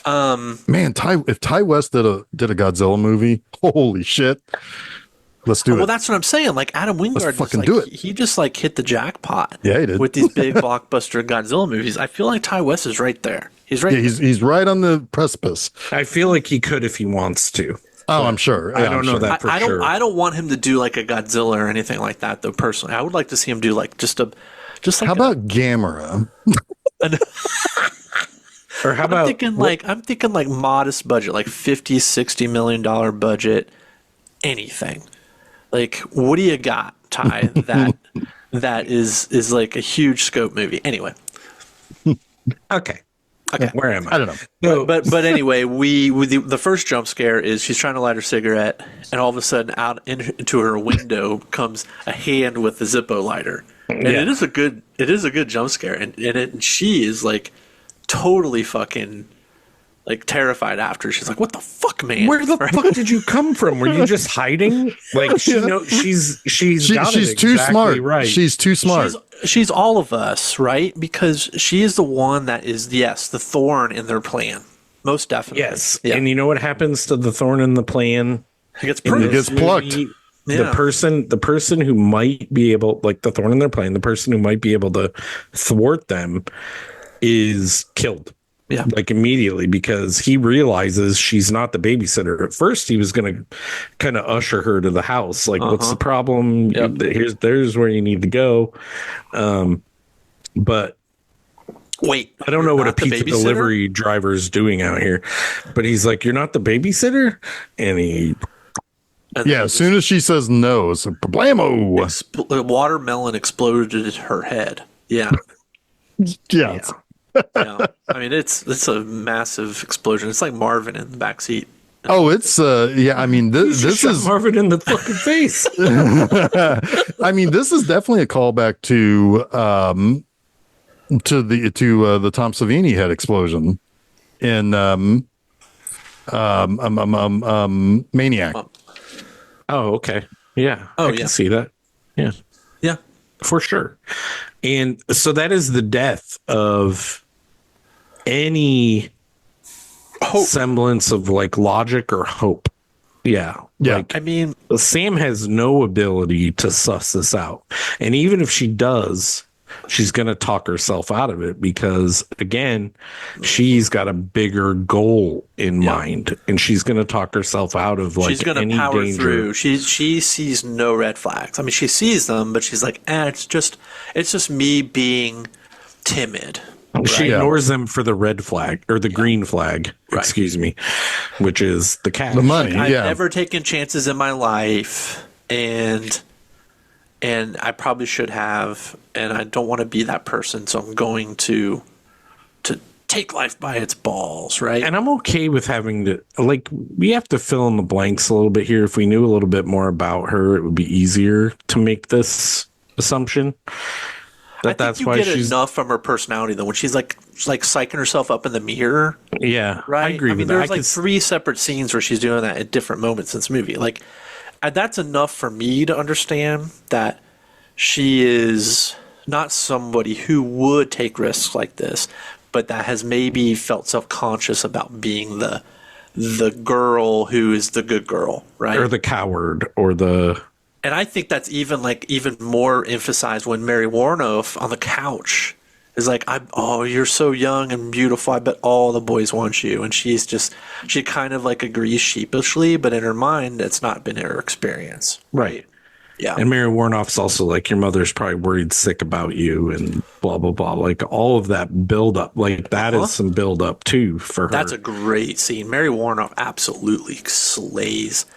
Man, if Ty West did a Godzilla movie, holy shit. Let's do Well, it. that's what I'm saying. Like Adam Wingard, fucking like, do it. He just like hit the jackpot. Yeah, he did. With these big blockbuster Godzilla movies. I feel like Ty West is right there. He's right. Yeah, he's right on the precipice. I feel like he could if he wants to. Oh, I'm sure. I Yeah, don't I'm know sure. that for I don't. sure. I don't want him to do like a Godzilla or anything like that, though. Personally, I would like to see him do like just like. How about Gamera? Or how I'm about thinking like modest budget, like $50-60 million budget, anything. Like, what do you got, Ty? that is like a huge scope movie. Anyway, okay. okay. Where am I? I don't know. But anyway, the first jump scare is she's trying to light her cigarette, and all of a sudden, out into her window comes a hand with the Zippo lighter, and Yeah. it is a good jump scare, and she is like totally fucking like terrified after. She's like, "What the fuck, man? Where the fuck did you come from? Were you just hiding? Like she's got it Too exactly smart. right. She's too smart. She's all of us, right? Because she is the one that is, yes, the thorn in their plan, most definitely. Yes. Yeah. And you know what happens to the thorn in the plan? It gets He pruned. gets plucked. Yeah. The person who might be able, like the thorn in their plan, the person who might be able to thwart them is killed. Yeah. Like immediately, because he realizes she's not the babysitter. At first, he was going to kind of usher her to the house. Like, what's the problem? Yep. There's where you need to go. But Wait, I don't know what a not the pizza babysitter? delivery driver is doing out here. But he's like, "You're not the babysitter," and he And Yeah, then as soon as she says no, it's a problemo. the watermelon exploded her head. Yeah. Yeah. Yeah. I mean, it's a massive explosion. It's like Marvin in the backseat. Oh, it's yeah. I mean, this shot is. Marvin in the fucking face. I mean, this is definitely a callback to the Tom Savini head explosion in Maniac. Oh, okay. Yeah. Oh, I yeah. can see that. Yeah. Yeah. For sure. And so that is the death of any semblance of like logic or hope. Yeah. Yeah. Like I mean, Sam has no ability to suss this out. And even if she does, she's going to talk herself out of it because, again, she's got a bigger goal in mind, and she's going to talk herself out of like she's going any to power danger. through. She sees no red flags. I mean, she sees them, but she's like, it's just me being timid. She Yeah. ignores them for the red flag or the green flag, Right. excuse me, which is the cash. The money. I've Yeah. never taken chances in my life, and I probably should have, and I don't want to be that person, so I'm going to take life by its balls, right? And I'm okay with having to, like, we have to fill in the blanks a little bit here. If we knew a little bit more about her, it would be easier to make this assumption. That's you why get she's enough from her personality though when she's like psyching herself up in the mirror, yeah. right? I agree mean, with there's that. like 3 separate scenes where she's doing that at different moments in this movie. Like, that's enough for me to understand that she is not somebody who would take risks like this, but that has maybe felt self-conscious about being the girl who is the good girl, right? Or the coward or the And I think that's even more emphasized when Mary Warnoff on the couch is like, you're so young and beautiful. I bet all the boys want you. And she kind of like agrees sheepishly, but in her mind, it's not been her experience. right. Yeah. And Mary Warnoff's also like, your mother's probably worried sick about you and blah, blah, blah. Like all of that build up, like that is some build up too for her. That's a great scene. Mary Warnoff absolutely slays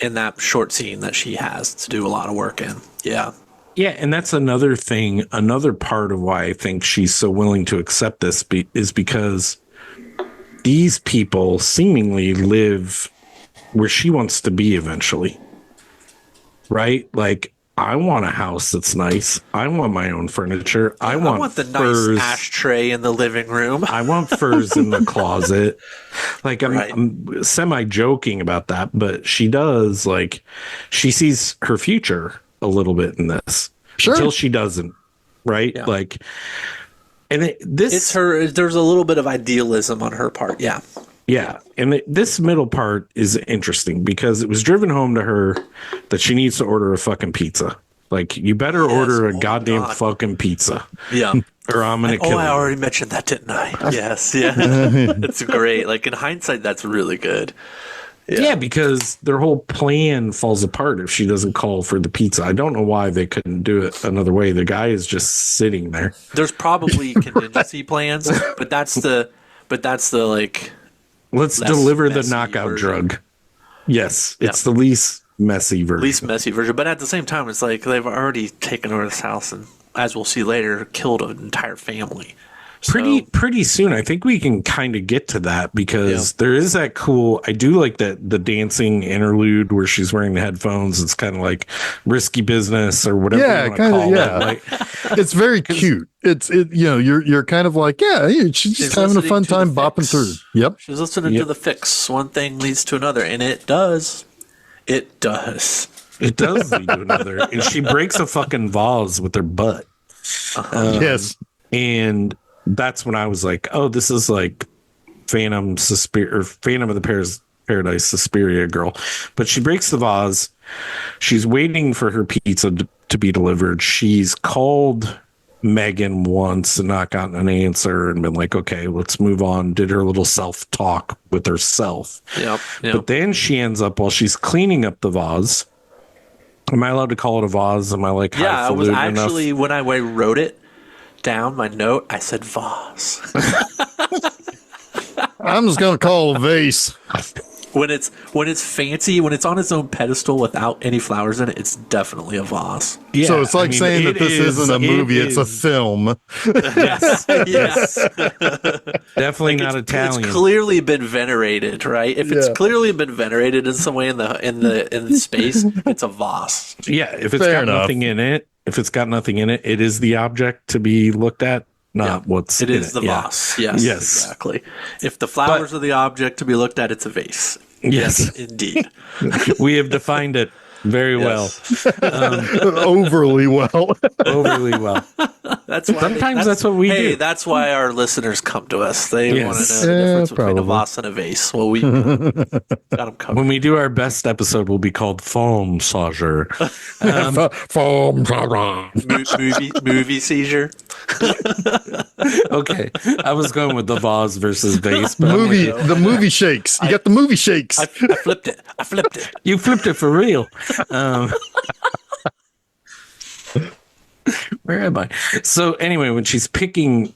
in that short scene that she has to do a lot of work in. Yeah. Yeah, and that's another thing, another part of why I think she's so willing to accept this is because these people seemingly live where she wants to be eventually. Right? Like I want a house that's nice. I want my own furniture. I I want the furs. nice ashtray in the living room. I want furs in the closet. Like Right. I'm semi joking about that, but she does like she sees her future a little bit in this Sure. until she doesn't, right? Yeah. Like, and this It's her. There's a little bit of idealism on her part. Yeah. yeah, and this middle part is interesting because it was driven home to her that she needs to order a fucking pizza. Like, you better order a oh my goddamn God. fucking pizza, Yeah. or I'm gonna kill I you. already mentioned that, didn't I? Yes. Yeah. It's great. Like in hindsight, that's really good. Yeah, because their whole plan falls apart if she doesn't call for the pizza. I don't know why they couldn't do it another way. The guy is just sitting there. There's probably contingency plans, but that's the like. Let's Less deliver the messy knockout version. drug. Yes, Yeah. it's the least messy version. Least messy version, but at the same time, it's like they've already taken over this house and, as we'll see later, killed an entire family. Pretty soon. I think we can kind of get to that because there is that cool. I do like that the dancing interlude where she's wearing the headphones. It's kind of like risky business or whatever. Yeah, you want to kind of. call Yeah, it. Like, it's very cute. You're kind of like, yeah, she's just having a listening fun to the time bopping through. fix. Yep. She's listening to the fix. One thing leads to another, and it does. It does. it does lead to another, and she breaks a fucking vase with her butt. Yes. And that's when I was like, oh, this is like Phantom of the Paradise Suspiria girl. But she breaks the vase. She's waiting for her pizza to be delivered. She's called Megan once and not gotten an answer and been like, okay, let's move on. Did her little self-talk with herself. Yep. But then she ends up, while she's cleaning up the vase, am I allowed to call it a vase? Am I like Yeah, I was highfalutin enough? actually, when I wrote it down, my note, I said vase. I'm just gonna call it a vase. When it's fancy, when it's on its own pedestal without any flowers in it, it's definitely a vase. Yeah, So it's like I mean, saying that it this is- isn't a movie; it it's a is film. Yes. Definitely not Italian. It's clearly been venerated, right? If it's Yeah. clearly been venerated in some way in the space, it's a vase. Yeah, if it's Fair got enough. nothing in it, it is the object to be looked at, not what's It in is the Yeah. vase. Yes. Yes. Exactly. If the flowers are the object to be looked at, it's a vase. Yes, Indeed. we have defined it very Yes. Overly well. overly well. That's why Sometimes that's what we do. That's why our listeners come to us. They Yes. want to know the Yeah, difference between a probably. vase and a vase. Well, we got them covered. When we do our best episode, will be called Film Seizure. Movie seizure. Okay, I was going with the vase versus vase, but I'm movie. like, The movie shakes. You got the movie shakes. I flipped it. you flipped it for real. Where am I? So anyway, when she's picking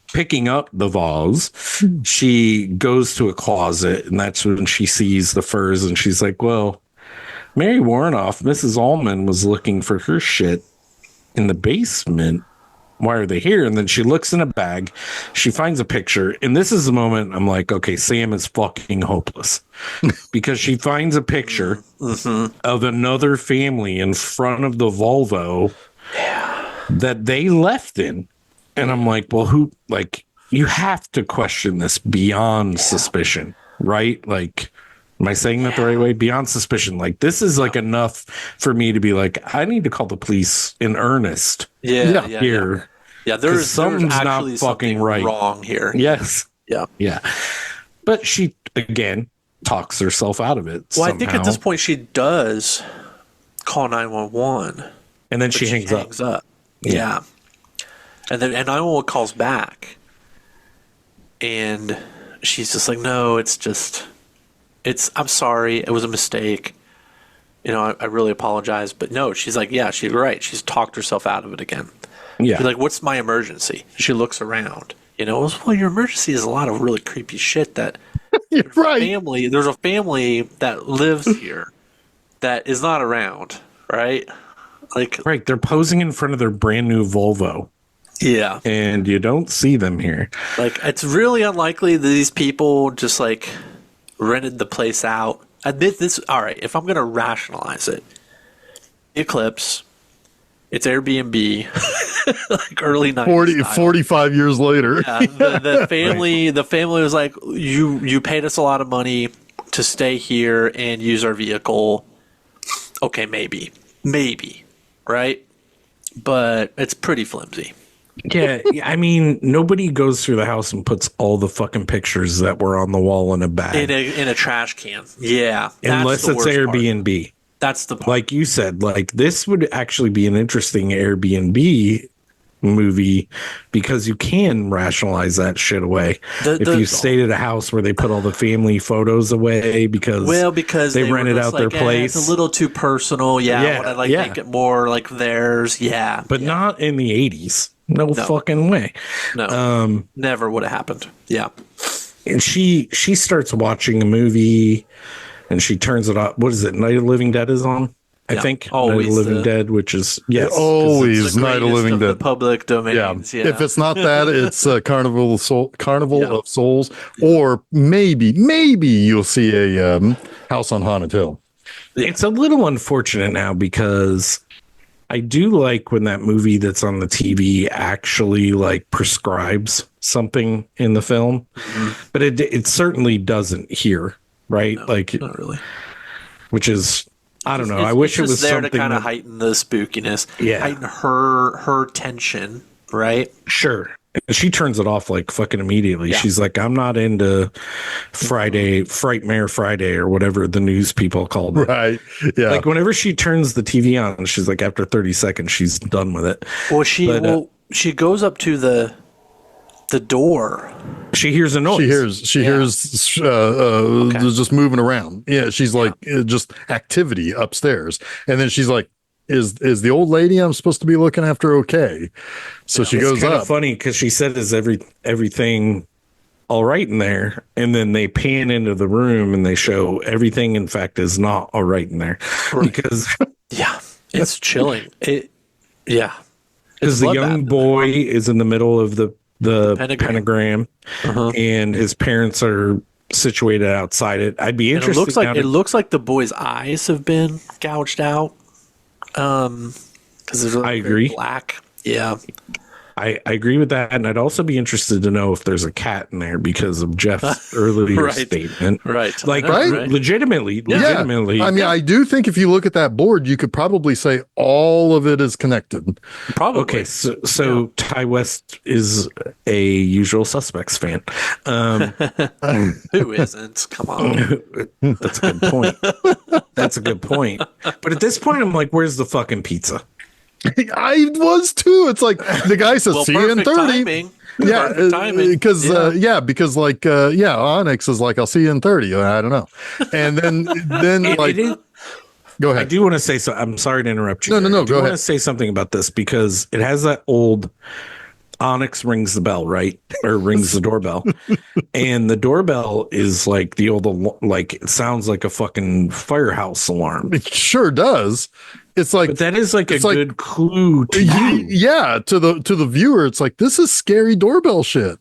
up the vase, she goes to a closet, and that's when she sees the furs, and she's like, "Well, Mary Warnoff, Mrs. Allman was looking for her shit in the basement. Why are they here?" And then she looks in a bag. She finds a picture, and this is the moment I'm like, "Okay, Sam is fucking hopeless," because she finds a picture of another family in front of the Volvo that they left in. And I'm like, well, who, like, you have to question this beyond suspicion, right? Like, am I saying that the right way? Beyond suspicion. Like, this is like enough for me to be like, I need to call the police in earnest Yeah. here. Yeah, there's something's not actually fucking something right. wrong here. Yes. Yeah. Yeah. But she, again, talks herself out of it. Well, I think at somehow. this point she does call 911. And then she hangs up. Yeah. And then 911 calls back. And she's just like, no, I'm sorry. It was a mistake. You know, I really apologize. But no, she's like, yeah, she's right. She's talked herself out of it again. Yeah. She's like, what's my emergency? She looks around. You know, well, your emergency is a lot of really creepy shit that You're right. there's a family that lives here that is not around, right? Like, Right. They're posing in front of their brand new Volvo, yeah. and you don't see them here. Like, it's really unlikely that these people just like rented the place out. Admit this. All right, if I'm going to rationalize it, Eclipse It's Airbnb, like early 90s 45 years later. Yeah, the family the family was like, you paid us a lot of money to stay here and use our vehicle. Okay, maybe, right? But it's pretty flimsy. Yeah, I mean, nobody goes through the house and puts all the fucking pictures that were on the wall in a bag. In a trash can. Yeah. Unless it's Airbnb. Part. That's the part. Like you said, like this would actually be an interesting Airbnb movie because you can rationalize that shit away. If you stayed at a house where they put all the family photos away because they rented out their place. It's a little too personal. Yeah. I want to make it more like theirs. Yeah. But not in the 80s. No fucking way. No. Never would have happened. Yeah. And she starts watching a movie and she turns it off. What is it? Night of the Living Dead is on, I think. Always Night of the Living Dead, which is always Night of the Living Dead. The public domains. Yeah. If it's not that, it's Carnival of Souls, or maybe you'll see a House on Haunted Hill. It's a little unfortunate now because I do like when that movie that's on the TV actually like prescribes something in the film, but it certainly doesn't here, right? No, like, not really. Which is, I don't know. I wish it was there something to kind of heighten the spookiness, yeah, heighten her tension, right? Sure. She turns it off like fucking immediately. Yeah. She's like, I'm not into Frightmare Friday or whatever the news people called it. Right. Yeah. Like whenever she turns the TV on, she's like, after 30 seconds, she's done with it. Well, she goes up to the door. She hears a noise. She hears just moving around. Yeah. She's like, just activity upstairs. And then she's like, is the old lady I'm supposed to be looking after okay? So she goes up. It's funny because she said, is everything all right in there? And then they pan into the room and they show everything, in fact, is not all right in there. Right. Because it's chilling. Because the young boy is in the middle of the pentagram and his parents are situated outside it. I'd be interested. It looks like the boy's eyes have been gouged out. Because I agree. Black. Yeah. I agree with that. And I'd also be interested to know if there's a cat in there because of Jeff's earlier statement. Right. Like, legitimately. I mean, I do think if you look at that board, you could probably say all of it is connected. Probably. Okay. So Ty West is a Usual Suspects fan. Who isn't? Come on. That's a good point. But at this point, I'm like, where's the fucking pizza? I was too. It's like the guy says, "See you in 30." Timing. Yeah, because Onyx is like, "I'll see you in 30." I don't know, and then go ahead. I do want to say so. I'm sorry to interrupt you. No. Go ahead. I want to say something about this because it has that old Onyx rings the bell, right? Or rings the doorbell, and the doorbell is like the old, like it sounds like a fucking firehouse alarm. It sure does. It's like, but that is like a good clue to you. Yeah, to the viewer, it's like, this is scary doorbell shit.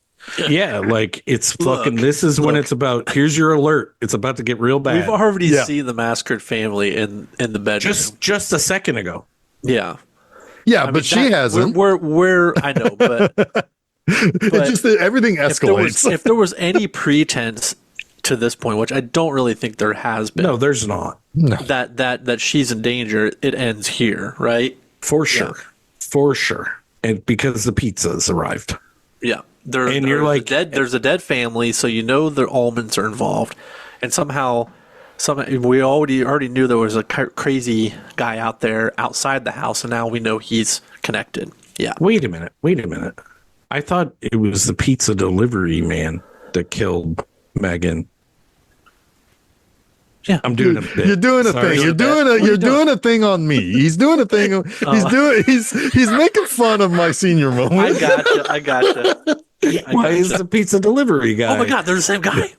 Yeah, like it's fucking. This is when it's about. Here's your alert. It's about to get real bad. We've already seen the massacred family in the bedroom just a second ago. Yeah, yeah, but she hasn't. We're I know, but it's just that everything escalates. If there was any pretense to this point, which I don't really think there has been. No, there's not. No. That she's in danger, it ends here, right? For sure. And because the pizza's arrived. Yeah. There's a dead family, so you know the Almonds are involved. And somehow we already knew there was a crazy guy out there outside the house, and now we know he's connected. Yeah. Wait a minute. I thought it was the pizza delivery man that killed Megan. Yeah, I'm doing a bit. You're doing a thing. You're doing a thing on me. He's doing a thing. He's making fun of my senior moment. I gotcha. Why is the pizza delivery guy? Oh my God, they're the same guy.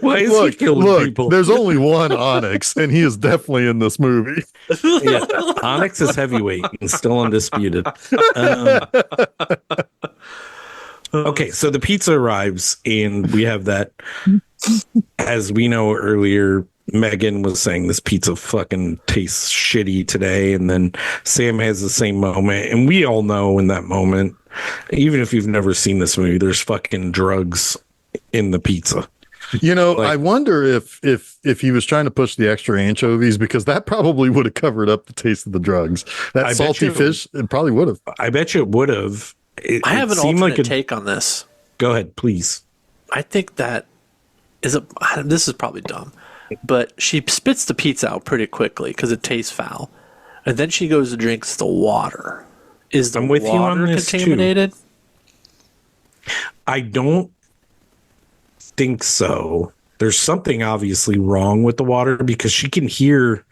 Why is he killing people? There's only one Onyx, and he is definitely in this movie. Yeah, Onyx is heavyweight and still undisputed. Okay, so the pizza arrives, and we have that, as we know earlier, Megan was saying this pizza fucking tastes shitty today, and then Sam has the same moment, and we all know in that moment, even if you've never seen this movie, there's fucking drugs in the pizza. I wonder if he was trying to push the extra anchovies, because that probably would have covered up the taste of the drugs. That salty fish, it probably would have. I bet you it would have. I have an alternate take on this. Go ahead, please. I think that this is probably dumb, but she spits the pizza out pretty quickly because it tastes foul, and then she goes and drinks the water. Is the water contaminated? I don't think so. There's something obviously wrong with the water, because she can hear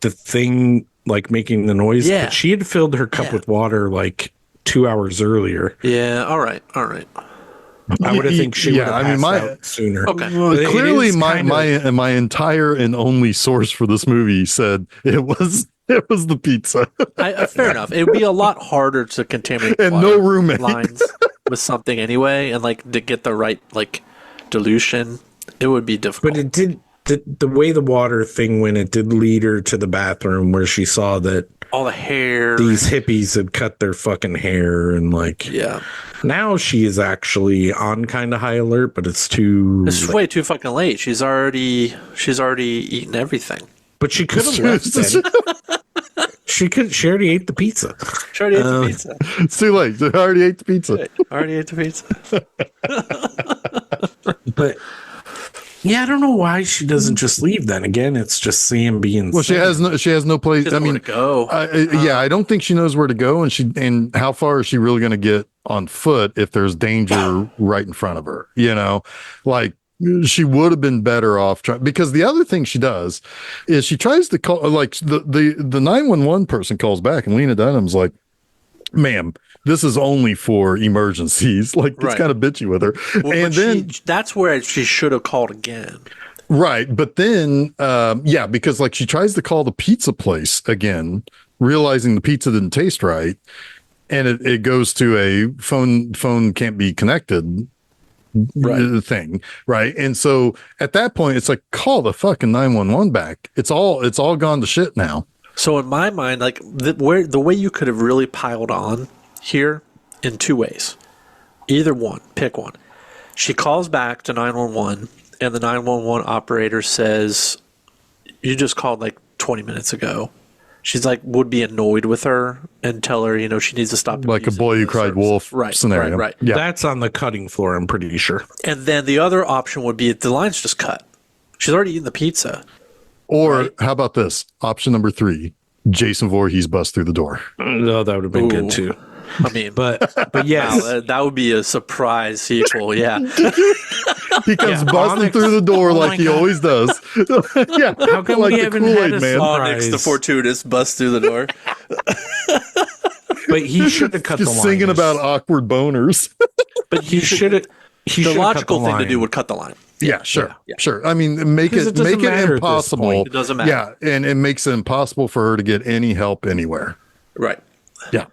the thing like making the noise. Yeah. But she had filled her cup with water like 2 hours earlier. Yeah. All right. I would have think she would have passed out sooner. Okay. Well, clearly, my entire and only source for this movie said it was the pizza. Fair enough. It would be a lot harder to contaminate and water no roommate lines with something anyway, and like to get the right like dilution. It would be difficult. But it did the way the water thing went. It did lead her to the bathroom where she saw that all the hair. These hippies had cut their fucking hair, and like, yeah. Now she is actually on kind of high alert, but it's way too fucking late. She's already eaten everything. But she could have left then. She already ate the pizza. She already ate the pizza. It's too late. She already ate the pizza. But yeah, I don't know why she doesn't just leave then. Again, it's just Sam being well, she has no place. I mean, to go. I don't think she knows where to go, and how far is she really going to get on foot if there's danger right in front of her? Like, she would have been better off because the other thing she does is she tries to call, like the 911 person calls back, and Lena Dunham's like, "Ma'am, this is only for emergencies." Like, it's kind of bitchy with her. Well, and then that's where she should have called again. Right. But then, because like she tries to call the pizza place again, realizing the pizza didn't taste right. And it goes to a phone can't be connected thing. Right. And so at that point, it's like, call the fucking 911 back. It's all gone to shit now. So in my mind, like the way you could have really piled on here in two ways. Either one, pick one. She calls back to 911 and the 911 operator says, "You just called like 20 minutes ago." She's like, would be annoyed with her and tell her, she needs to stop. Like a boy who cried wolf scenario. Right. Yeah. That's on the cutting floor, I'm pretty sure. And then the other option would be if the line's just cut. She's already eaten the pizza. Or how about this? Option number 3, Jason Voorhees busts through the door. No, that would have been good too. I mean, but yes, wow, that would be a surprise sequel. Yeah. He comes busting through the door like he always does. Yeah. How come we haven't had a man? Onyx, the fortuitous bust through the door. But he should have cut the line. Just singing about awkward boners. But he should have. The logical thing to do would cut the line. Yeah, sure. Yeah. Sure. I mean, make it impossible. It doesn't matter. Yeah, and it makes it impossible for her to get any help anywhere. Right. Yeah.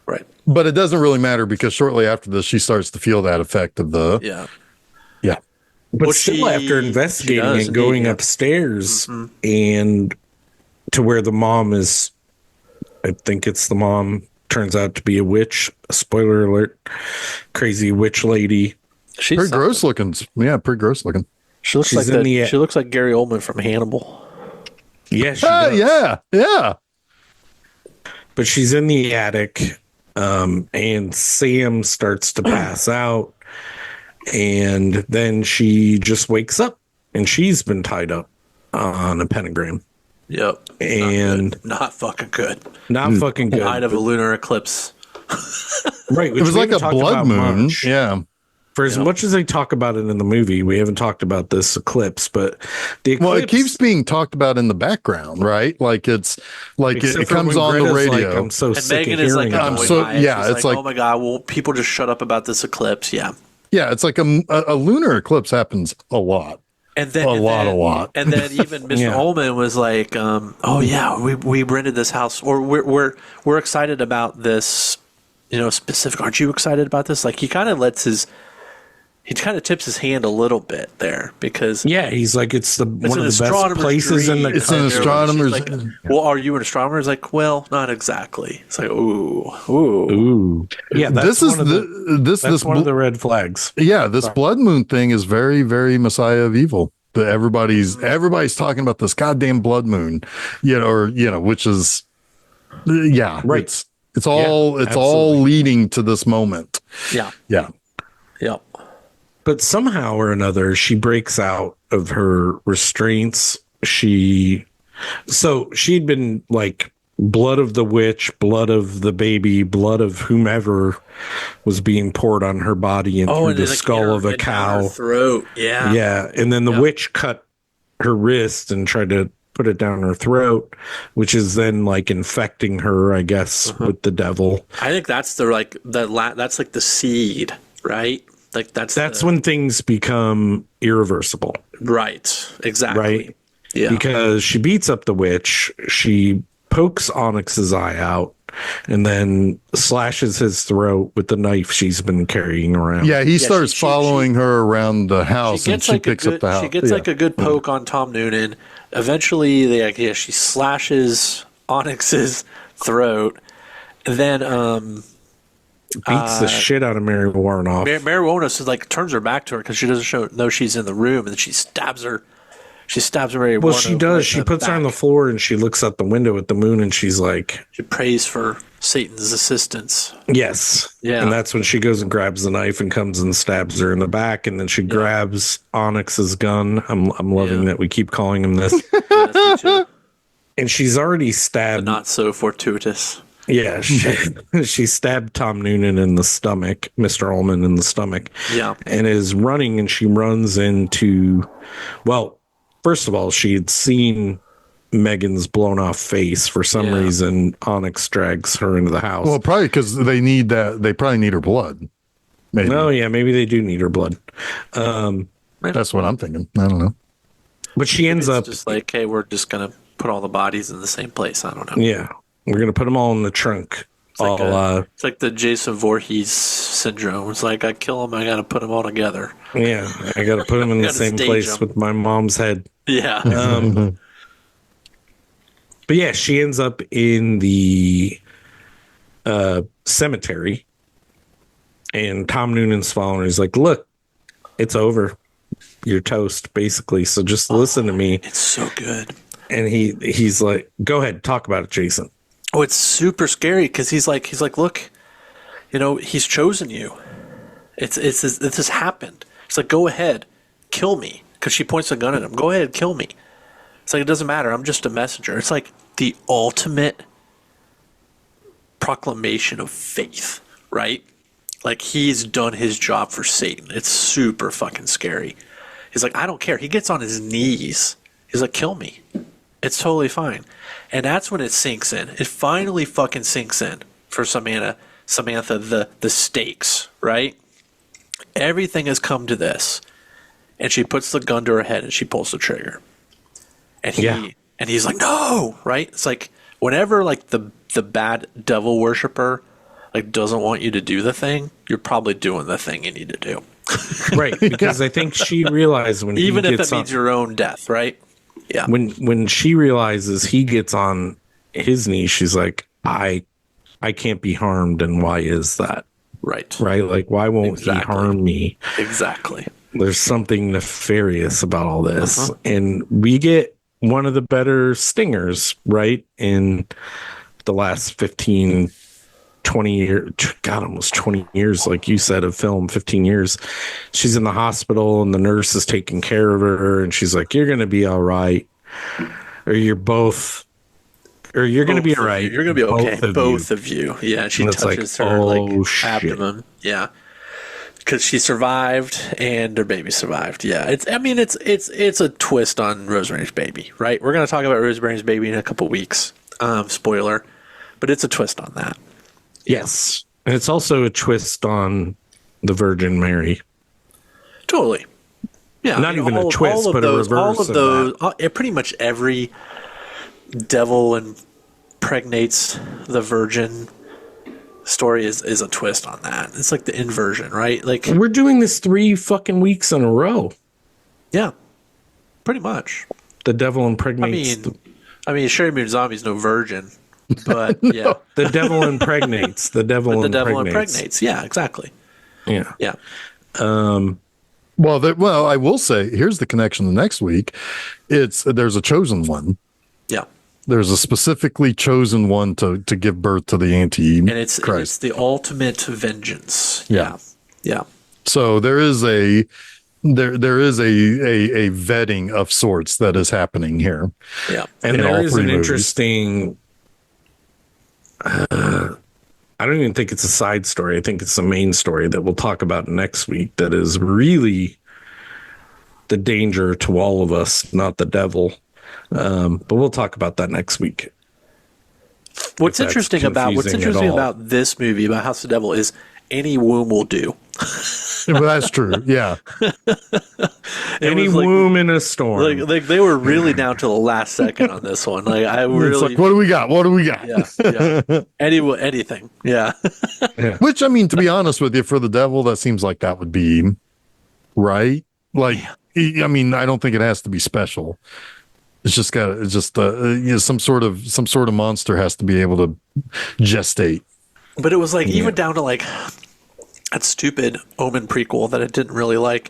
Right. But it doesn't really matter because shortly after this, she starts to feel that effect of the. Yeah. Yeah. But still, after investigating and going upstairs and to where the mom is, I think it's the mom, turns out to be a witch. Spoiler alert. Crazy witch lady. She's pretty gross looking. Yeah, pretty gross looking. She looks she looks like Gary Oldman from Hannibal. Yeah, she does. Yeah. But she's in the attic, and Sam starts to pass out, and then she just wakes up, and she's been tied up on a pentagram. Yep. And not fucking good. Not fucking good. Night of a lunar eclipse. Right. It was like a blood moon. Yeah. For as much as they talk about it in the movie, we haven't talked about this eclipse, but the eclipse, well, it keeps being talked about in the background, right? Like it's like it comes on the radio. Like, I'm so and sick Megan of is like, hearing I'm so it's like, oh my god, well, people just shut up about this eclipse. Yeah, yeah, it's like a lunar eclipse happens a lot. And then a lot. And then even Mr. Ullman was like, "Oh yeah, we rented this house, or we're excited about this, specific. Aren't you excited about this?" Like he kind of lets his he kind of tips his hand a little bit there because Yeah, he's like, it's one of the best astronomer's places in the dream. It's an country. astronomer's. Like, well, are you an astronomer? It's like, well, not exactly. It's like, ooh. Ooh. Yeah, that's This is one of that's one of the red flags. Yeah, this blood moon thing is very, very Messiah of evil. Everybody's talking about this goddamn blood moon, which is, Right. It's all absolutely. leading to this moment. Yeah. Yeah. Yep. But somehow or another, she breaks out of her restraints. She'd been like blood of the witch, blood of the baby, blood of whomever was being poured on her body and through the skull of a cow. Throat. Yeah. Yeah. And then the witch cut her wrist and tried to put it down her throat, which is then like infecting her, I guess, with the devil. I think that's that's like the seed, right? Like that's when things become irreversible. Right. Exactly. Right. Yeah. Because she beats up the witch, she pokes Onyx's eye out, and then slashes his throat with the knife she's been carrying around. Yeah, he starts following her around the house, and she picks up the house. She gets like a good poke on Tom Noonan. Eventually, she slashes Onyx's throat, and then beats the shit out of Mary Warnoff. Mary Warnoff like turns her back to her because she doesn't know she's in the room, and then she stabs her. She stabs Mary Warnoff. Well, she does. She puts her on the floor and she looks out the window at the moon and she's like, she prays for Satan's assistance. Yes. Yeah. And that's when she goes and grabs the knife and comes and stabs her in the back, and then she grabs Onyx's gun. I'm loving that we keep calling him this. Yes, me too. And she's already stabbed. But not so fortuitous. Yeah, she stabbed Tom Noonan in the stomach, Mr. Ullman in the stomach. Yeah. And is running, and she runs into, well, first of all, she had seen Megan's blown off face. For some reason, Onyx drags her into the house. Well, probably because they need that. They probably need her blood. Maybe. Oh, yeah, maybe they do need her blood. That's what I'm thinking. I don't know. But she ends up just like, hey, we're just going to put all the bodies in the same place. I don't know. Yeah. We're going to put them all in the trunk. It's like the Jason Voorhees syndrome. It's like, I kill them, I got to put them all together. Yeah. I got to put them in the same place with my mom's head. Yeah. But yeah, she ends up in the cemetery, and Tom Noonan's following her. He's like, look, it's over. You're toast, basically. So just listen to me. It's so good. And he's like, go ahead, talk about it, Jason. Oh, it's super scary because he's like, look, he's chosen you. It has happened. It's like, go ahead, kill me. Because she points a gun at him. Go ahead, kill me. It's like, it doesn't matter. I'm just a messenger. It's like the ultimate proclamation of faith, right? Like, he's done his job for Satan. It's super fucking scary. He's like, I don't care. He gets on his knees. He's like, kill me. It's totally fine. And that's when it sinks in. It finally fucking sinks in for Samantha, the stakes, right? Everything has come to this. And she puts the gun to her head and she pulls the trigger. And he's like, no, right? It's like whenever like the bad devil worshiper like doesn't want you to do the thing, you're probably doing the thing you need to do. Right, because I think she realized when even if it means your own death, right? Yeah. When she realizes he gets on his knees, she's like, I can't be harmed, and why is that? Right. Right? Like, why won't he harm me? Exactly. There's something nefarious about all this. And we get one of the better stingers, right? In the last 15, 20 years, God, almost 20 years, like you said, of film, 15 years. She's in the hospital and the nurse is taking care of her. And she's like, you're going to be all right. Or you're going to be all right. You're going to be okay. Both of you. Yeah. She touches her abdomen. Yeah. Because she survived and her baby survived. Yeah. It's a twist on Rosemary's Baby, right? We're going to talk about Rosemary's Baby in a couple weeks. Spoiler. But it's a twist on that. Yes. And it's also a twist on the Virgin Mary. Totally. Yeah. Not even a twist, but a reverse of that. Pretty much every devil impregnates the Virgin story is a twist on that. It's like the inversion, right? Like, We're doing this 3 fucking weeks in a row. yeah, pretty much. The devil impregnates. I mean, Sherry Moon Zombie's no virgin, but yeah, The devil impregnates. The devil the impregnates. devil impregnates. Yeah, exactly. Yeah. Yeah, Well, I will say, here's the connection. The next week, there's a chosen one. yeah, There's a specifically chosen one to give birth to the and it's Antichrist. the ultimate vengeance. Yeah. Yeah. So there is a vetting of sorts that is happening here. Yeah. And in all there is 3 an movies. interesting. I don't even think it's a side story. I think it's the main story that we'll talk about next week. That is really the danger to all of us, not the devil. But we'll talk about that next week. What's that's interesting about confusing at all. this movie about House of the Devil is any womb will do. Well, that's true. Yeah. Any was like- womb in a storm. Like they were really down to the last second on this one. Like I It's really, like, what do we got? What do we got? yeah. Anything. Yeah. Which, I mean, to be honest with you, for the devil, that seems like that would be right. Like, I mean, I don't think it has to be special. It's just some sort of monster has to be able to gestate. But it was like even down to like that stupid Omen prequel that I didn't really like.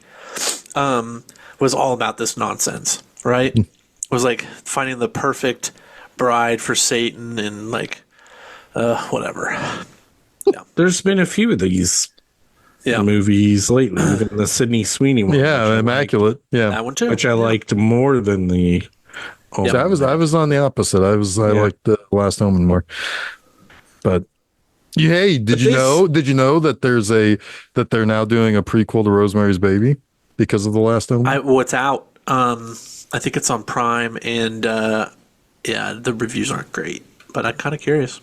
Was all about this nonsense, right? It was like finding the perfect bride for Satan and like whatever. There's been a few of these movies lately, even the Sydney Sweeney one. Yeah, immaculate. Yeah, That one too. Which I liked more than the. So I was on the opposite. I liked the Last Omen more. But hey, did you know that that they're now doing a prequel to Rosemary's Baby because of the Last Omen? It's out. I think it's on Prime, and the reviews aren't great. But I'm kind of curious.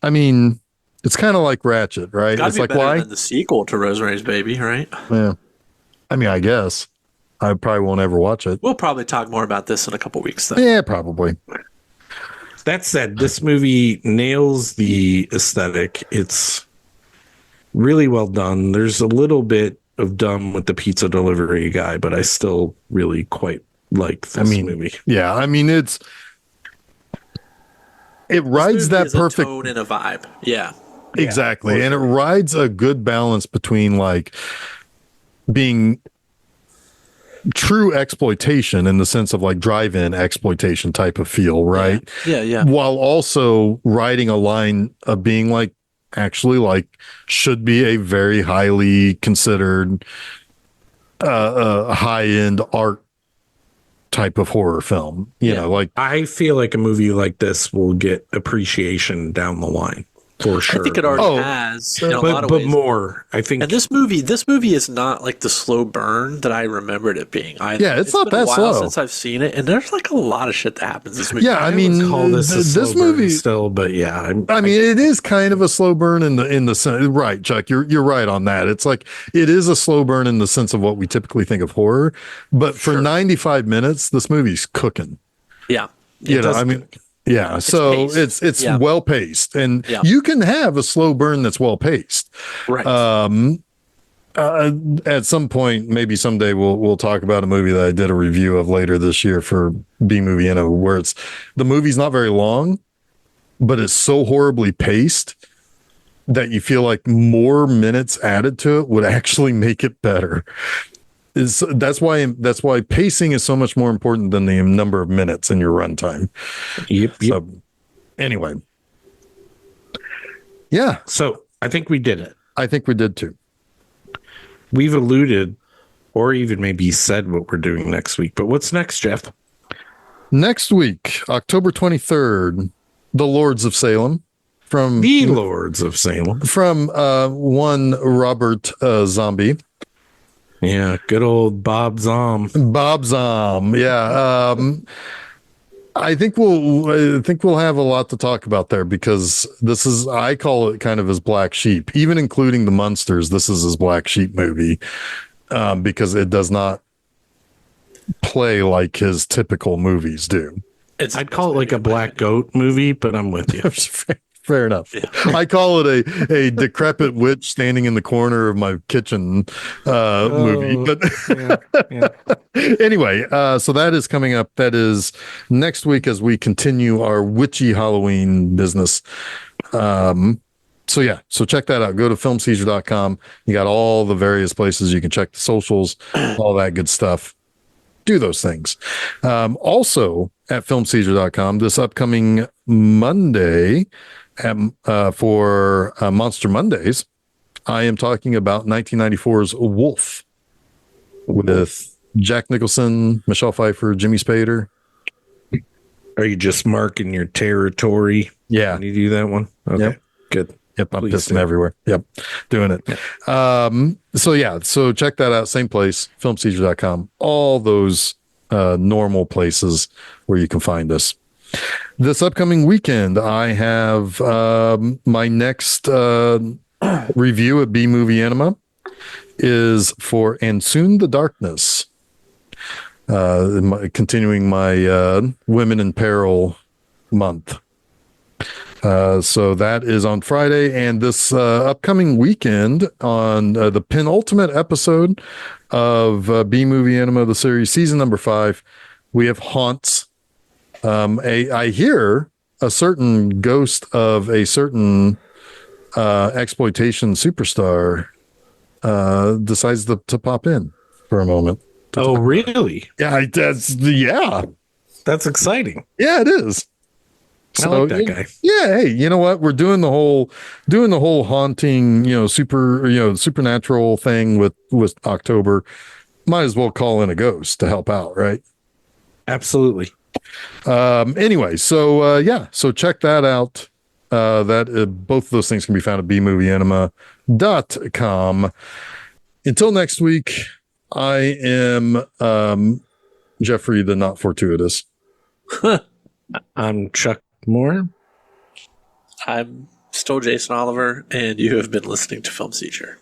I mean, it's kind of like Ratchet, right? Gotta It's be like, better why? than the sequel to Rosemary's Baby, right? Yeah. I mean, I guess I probably won't ever watch it. We'll probably talk more about this in a couple weeks, though. Yeah, probably. That said, this movie nails the aesthetic. It's really well done. There's a little bit of dumb with the pizza delivery guy, but I still really quite like this movie. Yeah, I mean, it rides that perfect tone and a vibe. Yeah. Exactly. And it rides a good balance between like being true exploitation in the sense of like drive-in exploitation type of feel, right? Yeah. While also riding a line of being like actually like should be a very highly considered high-end art type of horror film. You know, like I feel like a movie like this will get appreciation down the line for sure. I think it already has in a lot of but ways. more. I think. And this movie is not like the slow burn that I remembered it being either. Yeah, it's not been that a while slow since I've seen it, and there's like a lot of shit that happens in this movie. Yeah, I mean, call this a slow this burn movie still, but yeah, I mean, it is kind of a slow burn in the sense, right, Chuck? You're right on that. It's like it is a slow burn in the sense of what we typically think of horror, but for 95 minutes, this movie's cooking. Yeah. You know, I mean, yeah. So paced. it's Yeah. well paced, and Yeah. you can have a slow burn that's well paced. Right. At some point, maybe someday we'll talk about a movie that I did a review of later this year for B Movie Inno, where the movie's not very long, but it's so horribly paced that you feel like more minutes added to it would actually make it better. That's why pacing is so much more important than the number of minutes in your runtime. Yep. So anyway, yeah. So I think we did it. I think we did too. We've alluded, or even maybe said what we're doing next week. But what's next, Jeff? Next week, October 23rd, The Lords of Salem from The Lords of Salem. from one Robert Zombie. Yeah, good old Bob Zom. Bob Zom. Yeah. I think we'll have a lot to talk about there because I call it kind of his black sheep, even including the Munsters. This is his black sheep movie because it does not play like his typical movies do. I'd call it like a black goat movie, but I'm with you. Fair enough. Yeah. I call it a decrepit witch standing in the corner of my kitchen movie. But yeah. anyway, so that is coming up. That is next week as we continue our witchy Halloween business. So yeah, so check that out. Go to filmseizure.com. You got all the various places you can check the socials, all that good stuff. Do those things. Also at filmseizure.com, this upcoming Monday for Monster Mondays, I am talking about 1994's Wolf with Jack Nicholson, Michelle Pfeiffer, Jimmy Spader. Are you just marking your territory? Yeah. When you do that one? Okay. Yep. Good. Yep, I'm Please pissing do. everywhere. Yep, doing it. Yep. So check that out. Same place, filmseizure.com. All those normal places where you can find us. This upcoming weekend, I have my next review at B Movie Anima is for And Soon the Darkness. Continuing my Women in Peril month. So that is on Friday, and this upcoming weekend on the penultimate episode of B Movie Anima, the series, season number 5, we have Haunts. I hear a certain ghost of a certain exploitation superstar decides to pop in for a moment. Oh, really? Yeah, That's exciting. yeah, it is. I like that guy. Yeah, hey, you know what? We're doing the whole haunting, supernatural thing with October. Might as well call in a ghost to help out, right? Absolutely. Anyway, so check that out. Both of those things can be found at bmovieanima.com. Until next week, I am Jeffrey the Not Fortuitous. I'm Chuck Moore. I'm still Jason Oliver, and you have been listening to Film Seizure.